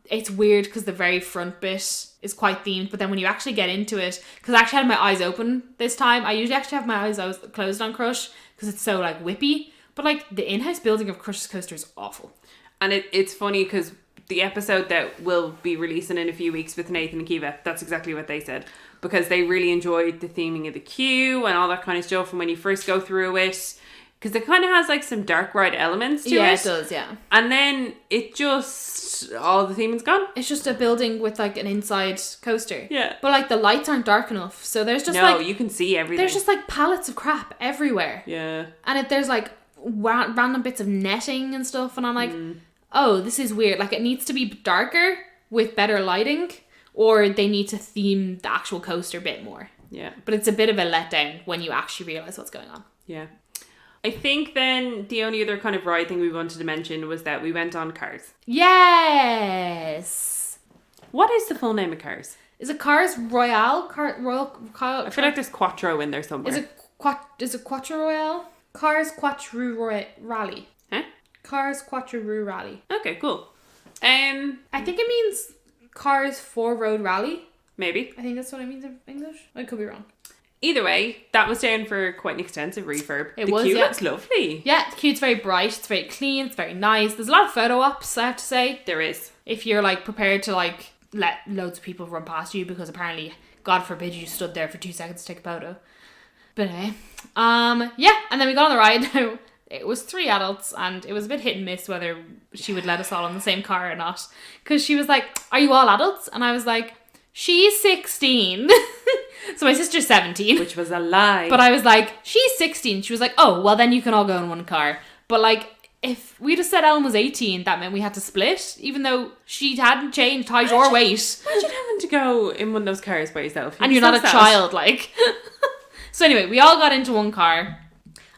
it's weird because the very front bit is quite themed, but then when you actually get into it, because I actually had my eyes open this time. I usually actually have my eyes closed on Crush because it's so like whippy, but like the in-house building of Crush's coaster is awful. And it's funny because the episode that we'll be releasing in a few weeks with Nathan and Kiva, that's exactly what they said, because they really enjoyed the theming of the queue and all that kind of stuff. And when you first go through it, because it kind of has like some dark ride elements to it. Yeah, it does, yeah. And then it just, all the theming's gone. It's just a building with like an inside coaster. Yeah. But like the lights aren't dark enough. So there's just No, you can see everything. There's just like pallets of crap everywhere. Yeah. And there's like random bits of netting and stuff. And I'm like, oh, this is weird. Like it needs to be darker with better lighting, or they need to theme the actual coaster a bit more. Yeah. But it's a bit of a letdown when you actually realise what's going on. Yeah. I think then the only other kind of ride thing we wanted to mention was that we went on Cars. Yes! What is the full name of Cars? Is it Cars Royale? I feel like there's Quattro in there somewhere. Is it Quattro Royale? Cars Quattro Rally. Huh? Cars Quattro Rally. Okay, cool. I think it means Cars 4 Road Rally. Maybe. I think that's what it means in English. I could be wrong. Either way, that was down for quite an extensive refurb. The queue looks lovely. Yeah, the queue's very bright, it's very clean, it's very nice. There's a lot of photo ops, I have to say. There is. If you're like prepared to like let loads of people run past you, because apparently, God forbid, you stood there for 2 seconds to take a photo. But anyway, yeah, and then we got on the ride. Now, it was 3 adults, and it was a bit hit and miss whether she would let us all in the same car or not. Because she was like, "Are you all adults?" And I was like, "She's 16." So my sister's 17. Which was a lie. But I was like, "She's 16. She was like, "Oh, well then you can all go in one car." But like, if we just said Ellen was 18, that meant we had to split, even though she hadn't changed height or weight. Imagine having to go in one of those cars by yourself. And you're not a child, like. So anyway, we all got into one car.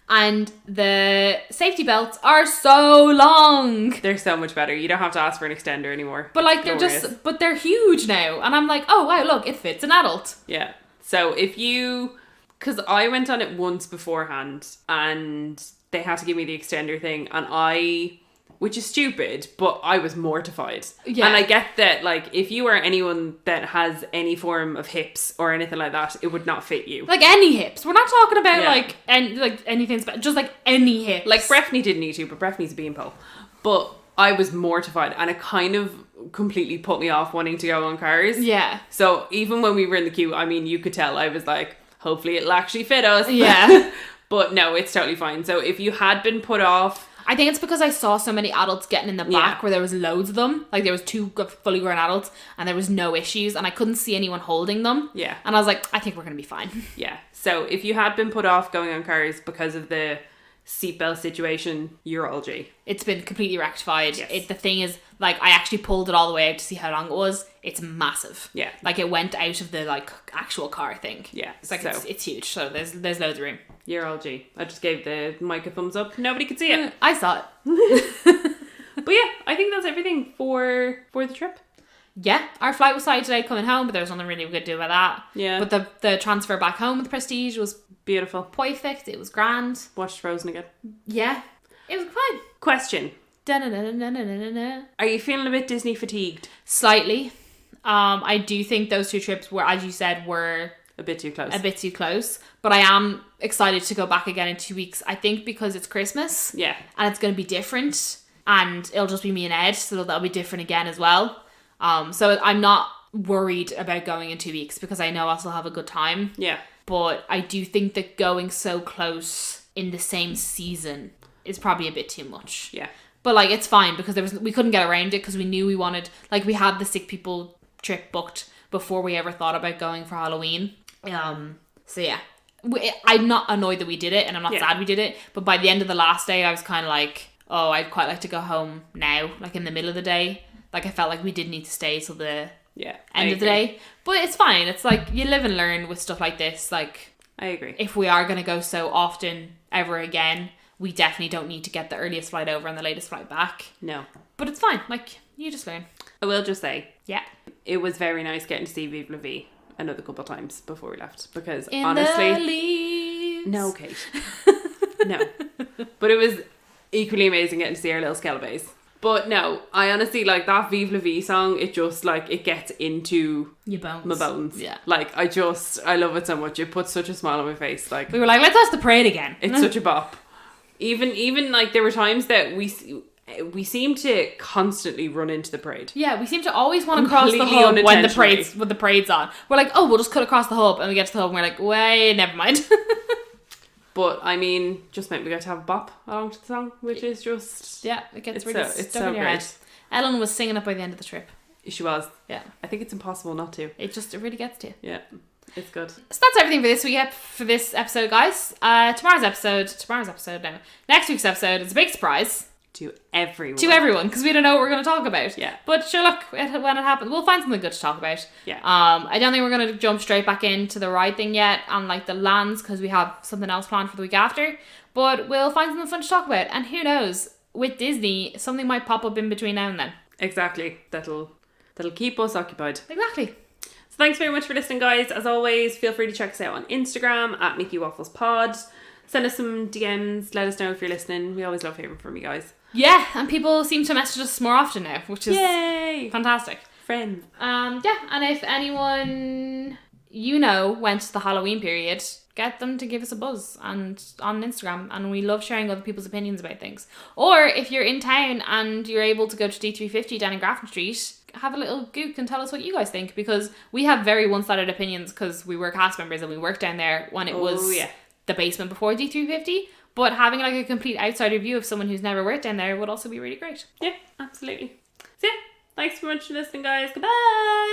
And the safety belts are so long. They're so much better. You don't have to ask for an extender anymore. But like they're huge now. And I'm like, oh wow, look, it fits an adult. Yeah. So because I went on it once beforehand and they had to give me the extender thing, and which is stupid, but I was mortified. Yeah. And I get that, like, if you are anyone that has any form of hips or anything like that, it would not fit you. Like any hips. We're not talking about like anything, just like any hips. Like Breffney didn't need to, but Breffney's a beanpole. But I was mortified, and it kind of completely put me off wanting to go on cars. Yeah. So even when we were in the queue, I mean, you could tell I was like, hopefully it'll actually fit us. Yeah. But no, it's totally fine. So if you had been put off... I think it's because I saw so many adults getting in the back where there was loads of them. Like there was 2 fully grown adults and there was no issues, and I couldn't see anyone holding them. Yeah. And I was like, I think we're going to be fine. Yeah. So if you had been put off going on cars because of the seatbelt situation, you're all G. It's been completely rectified. Yes. The thing is, like, I actually pulled it all the way out to see how long it was. It's massive. Yeah. Like it went out of the like actual car thing. Yeah. It's like it's huge. So there's loads of room. You're all G. I just gave the mic a thumbs up. Nobody could see it. I saw it. But yeah, I think that's everything for the trip. Yeah, our flight was delayed today coming home, but there was nothing really we could do about that. Yeah. But the transfer back home with Prestige was beautiful. Perfect. It was grand. Watched Frozen again. Yeah. It was fine. Question. Da-na-na-na-na-na-na. Are you feeling a bit Disney fatigued? Slightly. I do think those 2 trips were, as you said, were a bit too close. But I am excited to go back again in 2 weeks. I think because it's Christmas. Yeah. And it's going to be different. And it'll just be me and Ed, so that'll be different again as well. So I'm not worried about going in 2 weeks because I know I'll still have a good time. Yeah. But I do think that going so close in the same season is probably a bit too much. Yeah. But like it's fine because we couldn't get around it because we knew we wanted, like, we had the sick people trip booked before we ever thought about going for Halloween. So yeah, I'm not annoyed that we did it, and I'm not sad we did it. But by the end of the last day, I was kind of like, oh, I'd quite like to go home now, like in the middle of the day. Like I felt like we did need to stay till the end of the day. But it's fine. It's like you live and learn with stuff like this. Like I agree. If we are going to go so often ever again, we definitely don't need to get the earliest flight over and the latest flight back. No. But it's fine. Like, you just learn. I will just say, Yeah. it was very nice getting to see Vive la Vie another couple of times before we left, because In honestly, the leaves. no, Kate, no, but it was equally amazing getting to see our little Scalabase. But no, I honestly, like, that Vive la Vie song, it just, like, it gets into Your bones. my bones. Yeah. Like, I love it so much. It puts such a smile on my face. Like, We were like, let's ask the parade again. it's such a bop. Even like, there were times that we seem to constantly run into the parade. Yeah, we seem to always want to cross the Completely hub when unintentionally. the parade's on. We're like, oh, we'll just cut across the hub, and we get to the hub and we're like, wait, never mind. But I mean, just meant we got to have a bop along to the song, which is just Yeah, it gets it's really so, it's stuck so in your great. head. Ellen was singing it by the end of the trip. She was. Yeah, I think it's impossible not to. it really gets to you. Yeah, it's good. So that's everything for this week, for this episode, guys. Next week's episode is a big surprise To everyone. to everyone, because we don't know what we're going to talk about. Yeah. But sure, look, when it happens, we'll find something good to talk about. Yeah. I don't think we're going to jump straight back into the ride thing yet on, like, the lands, because we have something else planned for the week after. But we'll find something fun to talk about. And who knows, with Disney, something might pop up in between now and then. Exactly. That'll keep us occupied. Exactly. So thanks very much for listening, guys. As always, feel free to check us out on Instagram at MickeyWafflesPod. Send us some DMs. Let us know if you're listening. We always love hearing from you guys. Yeah, and people seem to message us more often now, which is Yay! fantastic. Friends. Yeah, and if anyone went to the Halloween period, get them to give us a buzz and on Instagram, and we love sharing other people's opinions about things. Or if you're in town and you're able to go to D350 down in Grafton Street, have a little gook and tell us what you guys think, because we have very one-sided opinions because we were cast members and we worked down there when it was the basement before D350. But having, like, a complete outsider view of someone who's never worked down there would also be really great. Yeah, absolutely. So yeah, thanks so much for listening, guys. Goodbye.